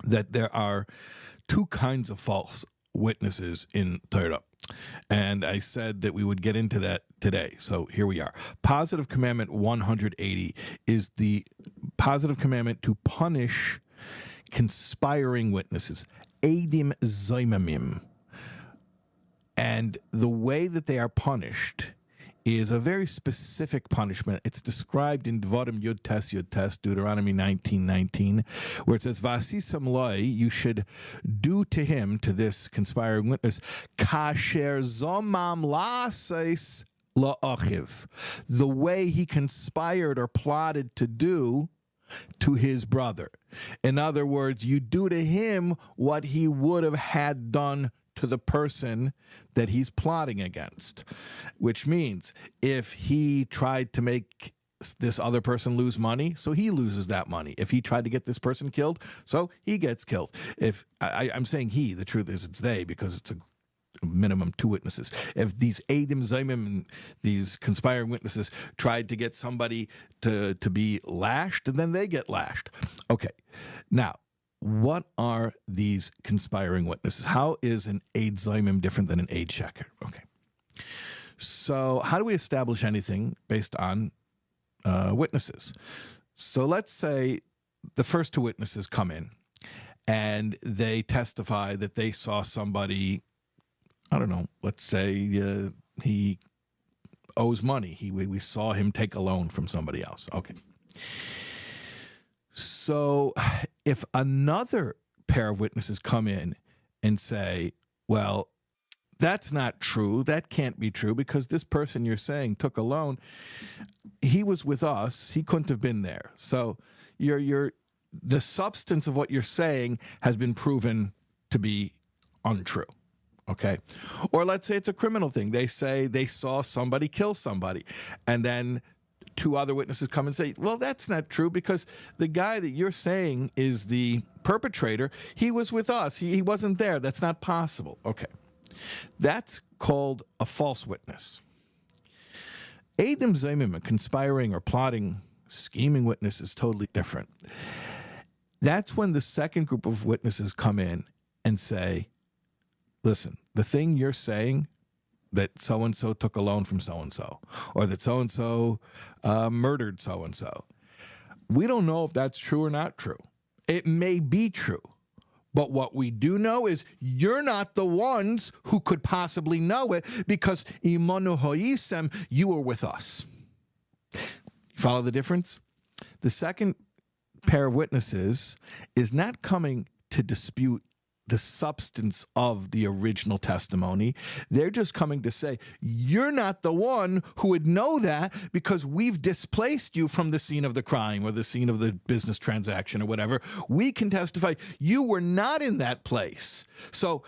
U: that there are 2 kinds of false witnesses in Torah. And I said that we would get into that today. So here we are. Positive commandment 180 is the positive commandment to punish conspiring witnesses. Eidim zoimamim. And the way that they are punished is a very specific punishment. It's described in Dvarim Yud Tes, Deuteronomy 19:19, where it says, Vasisam loi, you should do to him, to this conspiring witness, kasher zomam la'asais la'achiv, the way he conspired or plotted to do to his brother. In other words, you do to him what he would have had done to the person that he's plotting against, which means if he tried to make this other person lose money, so he loses that money. If he tried to get this person killed, so he gets killed. If I'm saying he, the truth is it's they, because it's a minimum 2 witnesses. If these Eidim Zaimim and these conspiring witnesses tried to get somebody to be lashed, then they get lashed. Okay, now, what are these conspiring witnesses? How is an Eid Zaimim different than an Eid Sheker? Okay, so how do we establish anything based on witnesses? So let's say the first 2 witnesses come in and they testify that they saw somebody, I don't know, let's say he owes money. We saw him take a loan from somebody else. Okay. So if another pair of witnesses come in and say, well, that's not true, that can't be true, because this person you're saying took a loan, he was with us, he couldn't have been there. So the substance of what you're saying has been proven to be untrue. Okay. Or let's say it's a criminal thing. They say they saw somebody kill somebody, and then 2 other witnesses come and say, well, that's not true, because the guy that you're saying is the perpetrator, he was with us. He wasn't there. That's not possible. Okay. That's called a false witness. Eidim Zaimim, a conspiring or plotting, scheming witness, is totally different. That's when the second group of witnesses come in and say, listen, the thing you're saying, that so-and-so took a loan from so-and-so, or that so-and-so murdered so-and-so, we don't know if that's true or not true. It may be true, but what we do know is you're not the ones who could possibly know it, because imanu hoyisem, you were with us. Follow the difference? The second pair of witnesses is not coming to dispute the substance of the original testimony. They're just coming to say, you're not the one who would know that, because we've displaced you from the scene of the crime or the scene of the business transaction or whatever. We can testify you were not in that place. So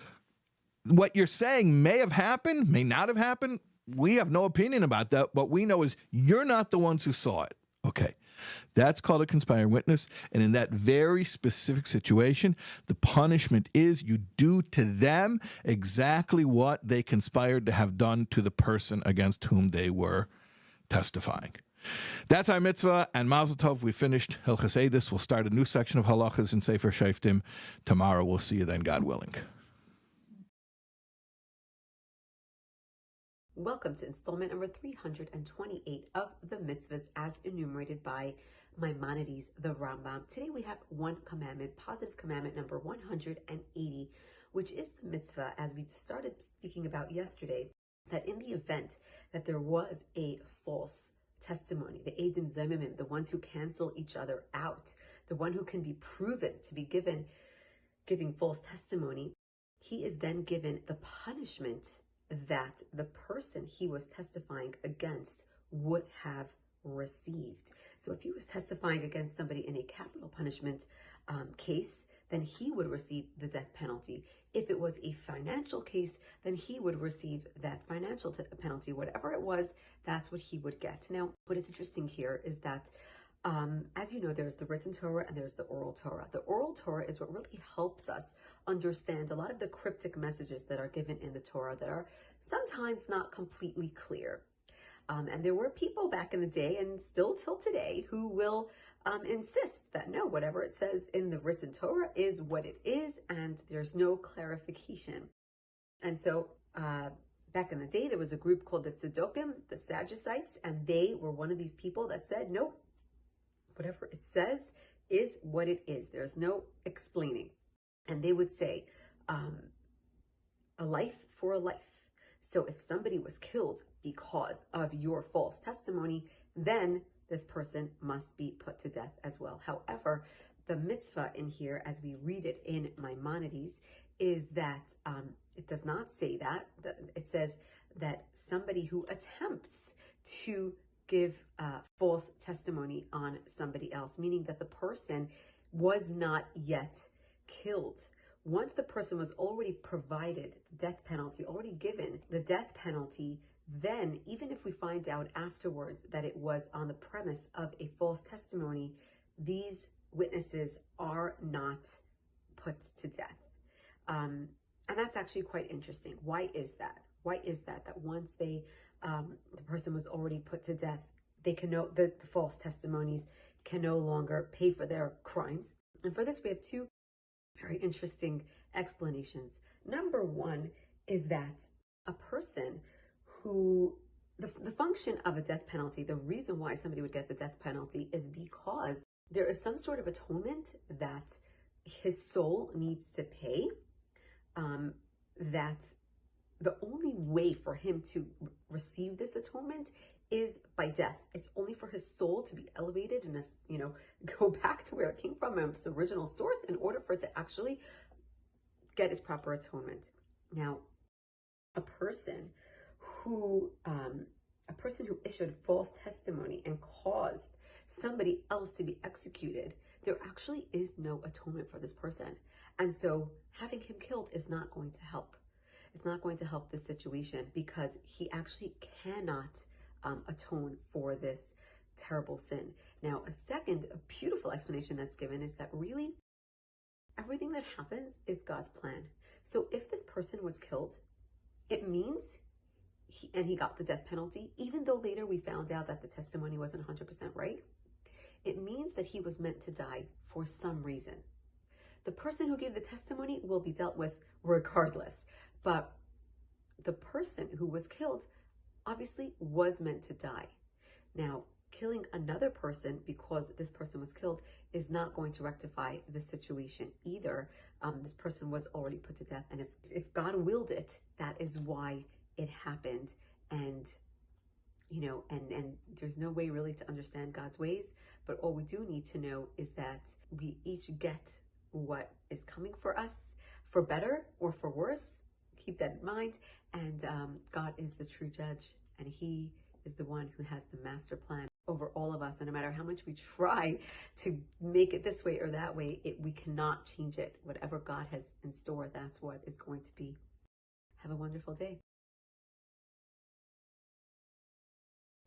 U: what you're saying may have happened, may not have happened. We have no opinion about that. What we know is you're not the ones who saw it. Okay. That's called a conspiring witness. And in that very specific situation, the punishment is you do to them exactly what they conspired to have done to the person against whom they were testifying. That's our mitzvah, and Mazel Tov, we finished Hilchos Eidus. We'll start a new section of halachas in Sefer Shoftim tomorrow. We'll see you then, God willing.
C: Welcome to installment number 328 of the mitzvahs as enumerated by Maimonides, the Rambam. Today we have one commandment, positive commandment number 180, which is the mitzvah, as we started speaking about yesterday, that in the event that there was a false testimony, the Eidim Zaimim, the ones who cancel each other out, the one who can be proven to be giving false testimony, he is then given the punishment that the person he was testifying against would have received. So if he was testifying against somebody in a capital punishment case, then he would receive the death penalty. If it was a financial case, then he would receive that financial penalty. Whatever it was, that's what he would get. Now, what is interesting here is that as you know, there's the written Torah and there's the oral Torah. The oral Torah is what really helps us understand a lot of the cryptic messages that are given in the Torah that are sometimes not completely clear. And there were people back in the day, and still till today, who will insist that no, whatever it says in the written Torah is what it is, and there's no clarification. And so back in the day, there was a group called the Tzedokim, the Sadducites, and they were one of these people that said, nope, whatever it says is what it is. There's no explaining. And they would say, a life for a life. So if somebody was killed because of your false testimony, then this person must be put to death as well. However, the mitzvah in here, as we read it in Maimonides, is that it does not say that. It says that somebody who attempts to give false testimony on somebody else, meaning that the person was not yet killed. Once the person was already provided the death penalty, already given the death penalty, then even if we find out afterwards that it was on the premise of a false testimony, these witnesses are not put to death. And that's actually quite interesting. Why is that? Why is that? That once the person was already put to death, they can the false testimonies can no longer pay for their crimes. And for this, we have two very interesting explanations. Number one is that a person who, the function of a death penalty, the reason why somebody would get the death penalty is because there is some sort of atonement that his soul needs to pay, that the only way for him to receive this atonement is by death. It's only for his soul to be elevated and, go back to where it came from, its original source, in order for it to actually get its proper atonement. Now, a person who issued false testimony and caused somebody else to be executed, there actually is no atonement for this person. And so having him killed is not going to help. It's not going to help this situation because he actually cannot atone for this terrible sin. Now, a beautiful explanation that's given is that really everything that happens is God's plan. So if this person was killed, it means he got the death penalty, even though later we found out that the testimony wasn't 100% right, it means that he was meant to die for some reason. The person who gave the testimony will be dealt with regardless, but the person who was killed obviously was meant to die. Now, killing another person because this person was killed is not going to rectify the situation either. This person was already put to death, and if God willed it, that is why it happened. And and there's no way really to understand God's ways, but all we do need to know is that we each get what is coming for us, for better or for worse. Keep that in mind. And God is the true judge, and he is the one who has the master plan over all of us. And no matter how much we try to make it this way or that way, we cannot change it. Whatever God has in store, that's what is going to be. Have a wonderful day.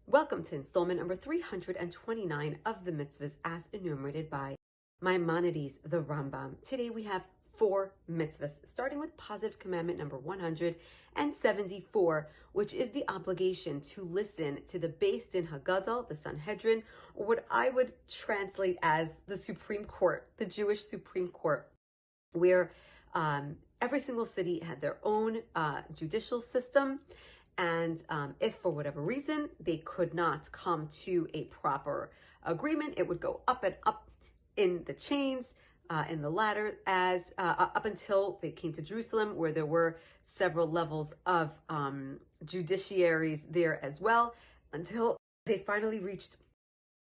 C: Welcome to installment number 329 of the mitzvahs as enumerated by Maimonides, the Rambam. Today we have 4 mitzvahs, starting with positive commandment number 174, which is the obligation to listen to the Beis Din Hagadol, the Sanhedrin, or what I would translate as the Supreme Court, the Jewish Supreme Court, where every single city had their own judicial system. And if for whatever reason they could not come to a proper agreement, it would go up and up in the chains, in the ladder, as up until they came to Jerusalem, where there were several levels of judiciaries there as well, until they finally reached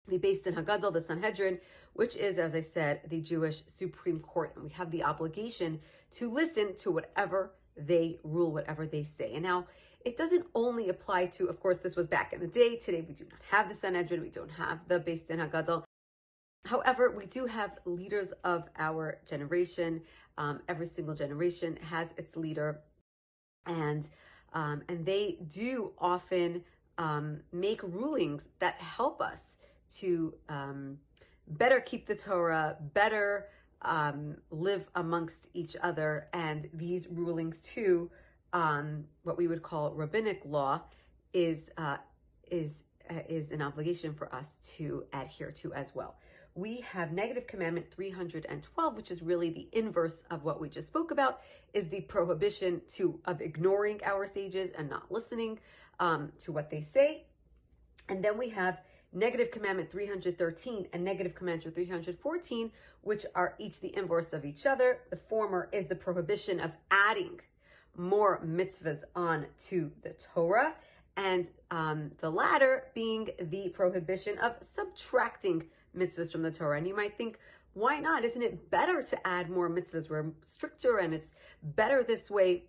C: the Beis Din Hagadol, the Sanhedrin, which is, as I said, the Jewish Supreme Court. And we have the obligation to listen to whatever they rule, whatever they say. And now, it doesn't only apply to, of course, this was back in the day. Today, we do not have the Sanhedrin. We don't have the Beis Din Hagadol. However, we do have leaders of our generation. Every single generation has its leader. And they do often make rulings that help us to better keep the Torah, better live amongst each other. And these rulings, too, what we would call rabbinic law, is an obligation for us to adhere to as well. We have negative commandment 312, which is really the inverse of what we just spoke about, is the prohibition of ignoring our sages and not listening to what they say. And then we have negative commandment 313 and negative commandment 314, which are each the inverse of each other. The former is the prohibition of adding more mitzvahs on to the Torah, and the latter being the prohibition of subtracting mitzvahs from the Torah. And you might think, why not? Isn't it better to add more mitzvahs? We're stricter and it's better this way.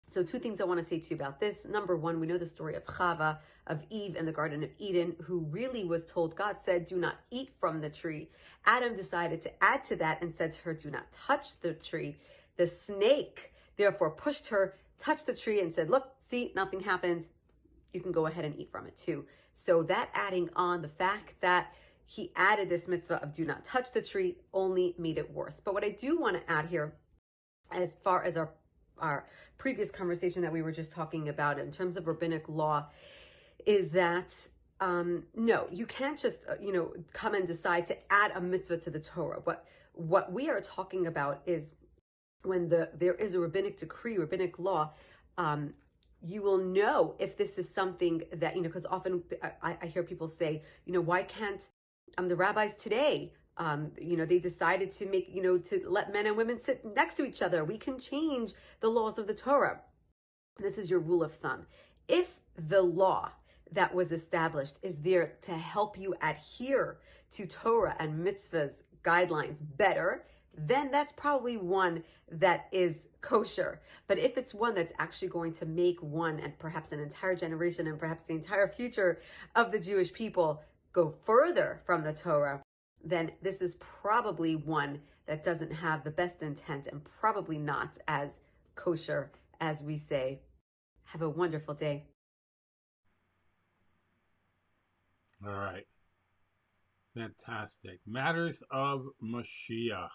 C: So two things I want to say to you about this. Number one, we know the story of Chava, of Eve in the Garden of Eden, who really was told, God said, do not eat from the tree. Adam decided to add to that and said to her, do not touch the tree. The snake therefore pushed her, touched the tree and said, look, see, nothing happened. You can go ahead and eat from it too. So that adding on the fact that he added this mitzvah of do not touch the tree only made it worse. But what I do want to add here, as far as our previous conversation that we were just talking about in terms of rabbinic law, is that no, you can't just come and decide to add a mitzvah to the Torah. But what we are talking about is when there is a rabbinic decree, rabbinic law, you will know if this is something that, because often I hear people say, why can't the rabbis today, they decided to make, to let men and women sit next to each other. We can change the laws of the Torah. This is your rule of thumb. If the law that was established is there to help you adhere to Torah and mitzvahs guidelines better, then that's probably one that is kosher. But if it's one that's actually going to make one and perhaps an entire generation and perhaps the entire future of the Jewish people go further from the Torah, then this is probably one that doesn't have the best intent and probably not as kosher as we say. Have a wonderful day.
B: All right. Fantastic. Matters of Mashiach.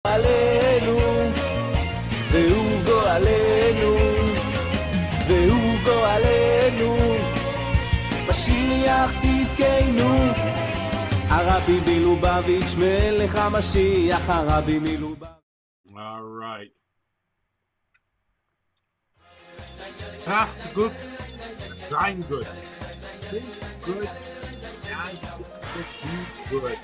A: עלינו, והוא גואלנו, והוא גואלנו, משיח צדקנו, הרבי מלובביץ' מלך המשיח, הרבי מלובביץ'.
B: All right. Tracht gut, sein good. Think good, and do good.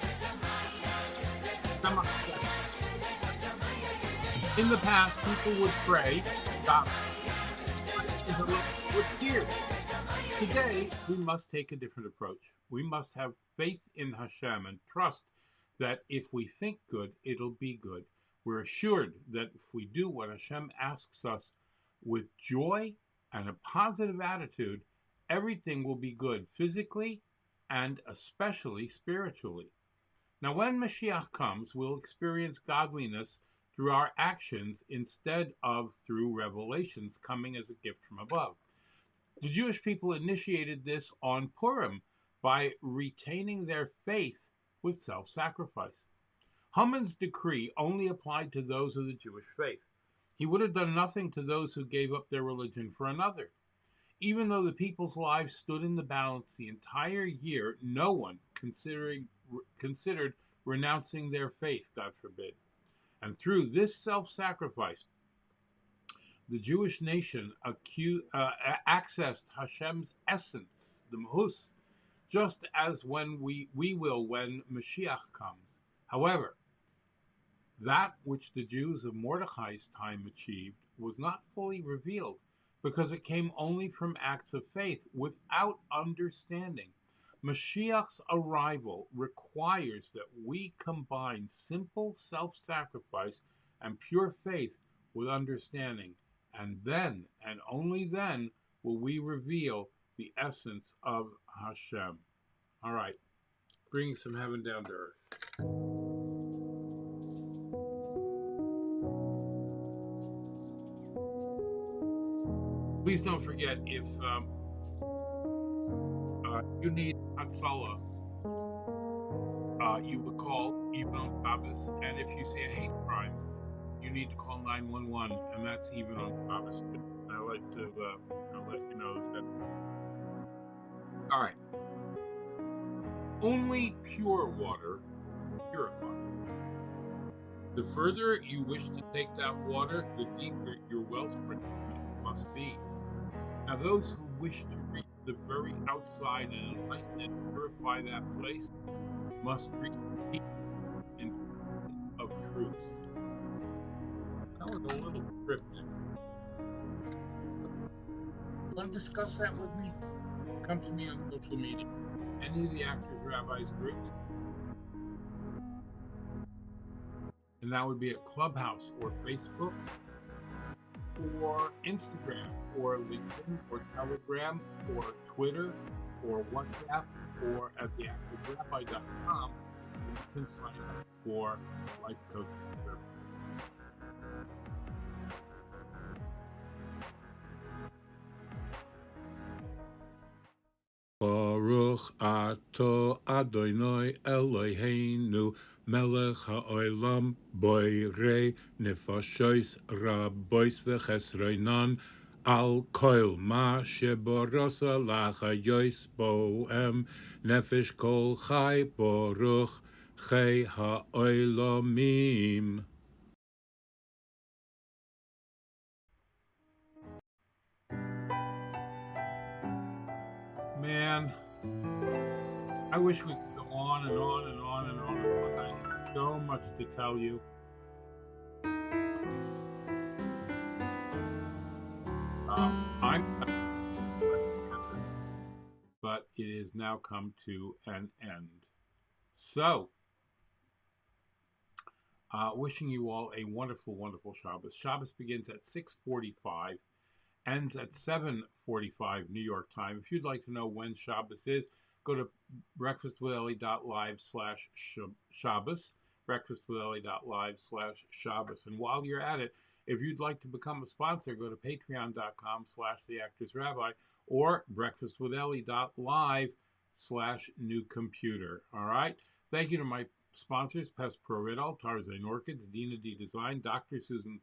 B: In the past, people would pray, stop, with tears. Today, we must take a different approach. We must have faith in Hashem and trust that if we think good, it'll be good. We're assured that if we do what Hashem asks us with joy and a positive attitude, everything will be good physically and especially spiritually. Now, when Mashiach comes, we'll experience godliness through our actions instead of through revelations coming as a gift from above. The Jewish people initiated this on Purim by retaining their faith with self-sacrifice. Haman's decree only applied to those of the Jewish faith. He would have done nothing to those who gave up their religion for another. Even though the people's lives stood in the balance the entire year, no one considered renouncing their faith, God forbid. And through this self-sacrifice, the Jewish nation accessed Hashem's essence, the Mahus, just as when we will when Mashiach comes. However, that which the Jews of Mordechai's time achieved was not fully revealed because it came only from acts of faith without understanding. Mashiach's arrival requires that we combine simple self-sacrifice and pure faith with understanding, and then, and only then, will we reveal the essence of Hashem. All right, bringing some heaven down to earth. Please don't forget, if you need Hatzalah, you would call even on Shabbos, and if you say a hate crime, you need to call 911, and that's even on Shabbos. I like to let you know that. All right. Only pure water purifies. The further you wish to take that water, the deeper your wellspring must be. Now, those who wish to reach the very outside and enlighten and purify that place must reach deep into of truth. That was a little cryptic. You want to discuss that with me? Come to me on social media. Any of the actors, rabbis, groups. and that would be at Clubhouse or Facebook or Instagram or LinkedIn or Telegram or Twitter or WhatsApp or at theactiverabbi.com. You can sign up for life coaching service. Baruch ato Adonai Eloheinu melech ha'olam boirei nefashos rabos v'chesronan al kol ma sheborasa lachayos boem nefesh kol chai baruch chai ha'olamim. Man, I wish we could go on and on and on and on and on. I have so much to tell you. But it has now come to an end. So, wishing you all a wonderful, wonderful Shabbos. Shabbos begins at 6:45. Ends at 7:45 New York time. If you'd like to know when Shabbos is, go to breakfastwithelli.live/Shabbos, breakfastwithelli.live/Shabbos. And while you're at it, if you'd like to become a sponsor, go to patreon.com/theactorsrabbi or breakfastwithelli.live/newcomputer. All right? Thank you to my sponsors, Pest Pro Riddle, Tarzan Orchids, Dina D Design, Dr. Susan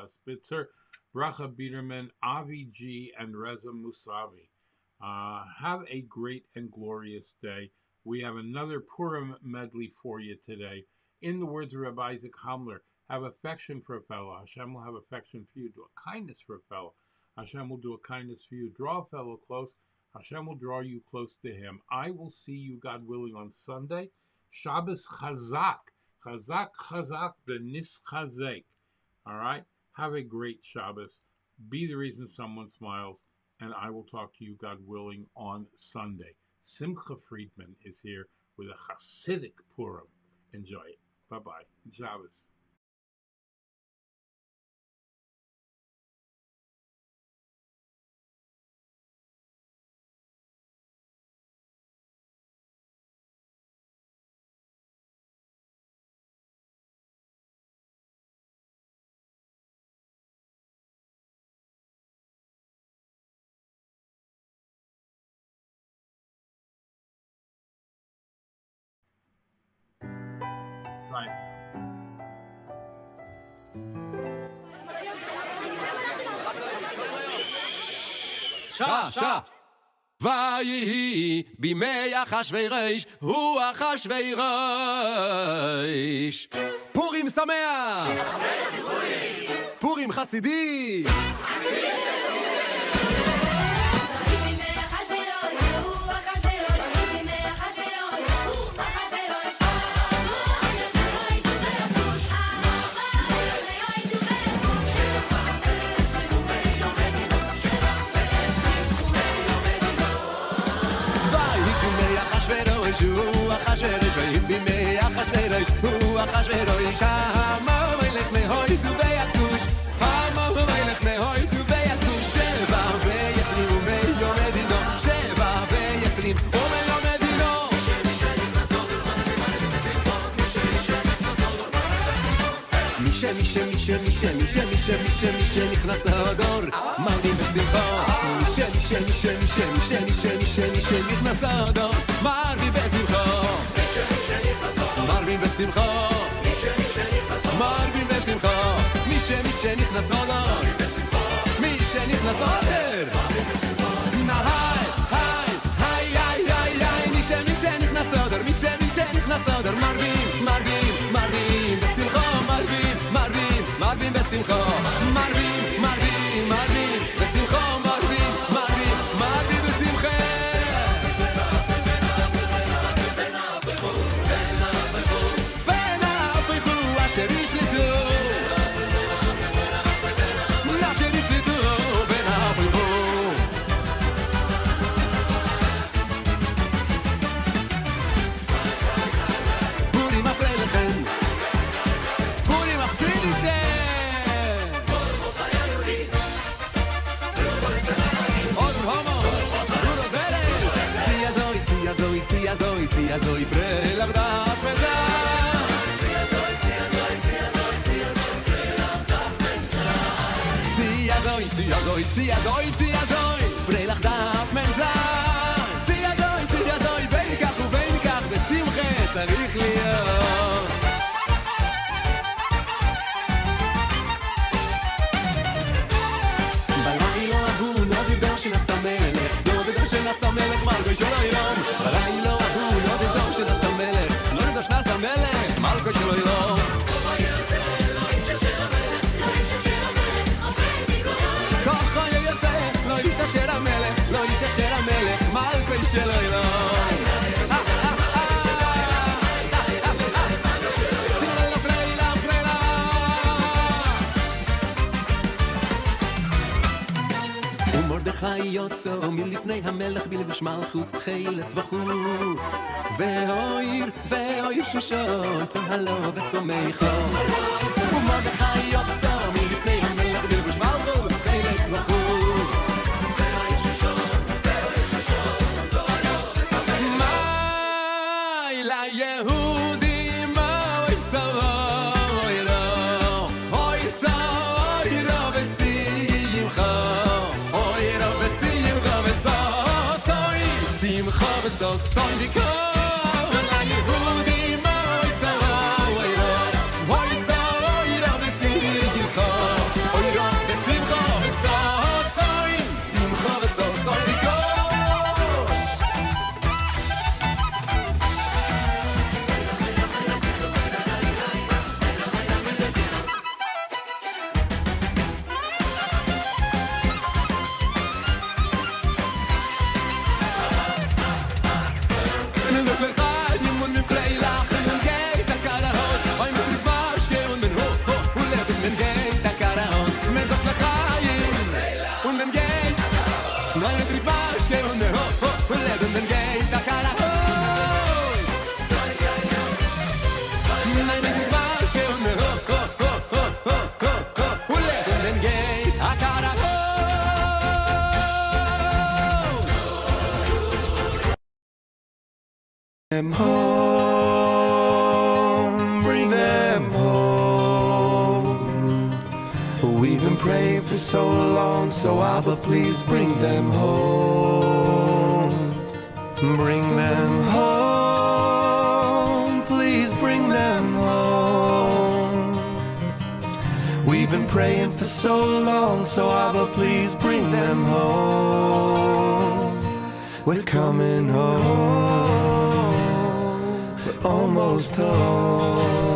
B: Spitzer, Bracha Biederman, Avi G, and Reza Musavi. Have a great and glorious day. We have another Purim medley for you today. In the words of Rabbi Isaac Hamler, have affection for a fellow. Hashem will have affection for you. Do a kindness for a fellow. Hashem will do a kindness for you. Draw a fellow close. Hashem will draw you close to him. I will see you, God willing, on Sunday. Shabbos Chazak. Chazak, Chazak, the Nischazek. All right? Have a great Shabbos. Be the reason someone smiles. And I will talk to you, God willing, on Sunday. Simcha Friedman is here with a Hasidic Purim. Enjoy it. Bye-bye. Shabbos. Right.
E: שעה. ויהי בימי אחשוורוש הוא אחשוורוש. פורים שמח! פורים חסידי! הוא אחשוורוש, ויהי בימי אחשוורוש, הוא אחשוורוש, המלך מהוידו ויחוש, המלך מהוידו ויחוש, 27 ומיום מדינו, 27 ומיום מדינו. מי נכנס האדור, מרבים בשמחה. מי נכנס האדור, מרבים בשמחה. מרבים בשמחה. מרבים בשמחה. מי שנכנס האדור, מי שנכנס האדור. מי שנכנס האדור, מי שנכנס האדור, מרבים בשמחה. מרבים בשמחה, מרבים בשמחה, מרבים בשמחה. ונהפכו אשר ישלטו, אשר ישלטו, ונהפכו. פורים אפרי לכם, פורים azoi, zieh azoi, zieh azoi, zieh azoi. Freilach darf man sein. Zieh azoi, wenikach, besimche צריך להיות. בלילה ההוא נודדו שנשא מלך, נודדו שנשא מלך מלכו של עולם. בלילה ההוא נודדו שנשא מלך, נודדו שנשא מלך מלכו של עולם. אשר המלך, לא איש אשר המלך, מלכו של עולם. ומרדכי יוצא מלפני המלך בלבוש מלכות תחילס וכו' ואויר שושון צהלו וסומכו. ומרדכי יוצא מלפני המלך בלבוש מלכות תחילס וכו' So Sunday them home, bring them home. We've been praying for so long, so Abba, please bring them home. Bring them home, please bring them home. We've been praying for so long, so Abba, please bring them home. We're coming home. Almost home.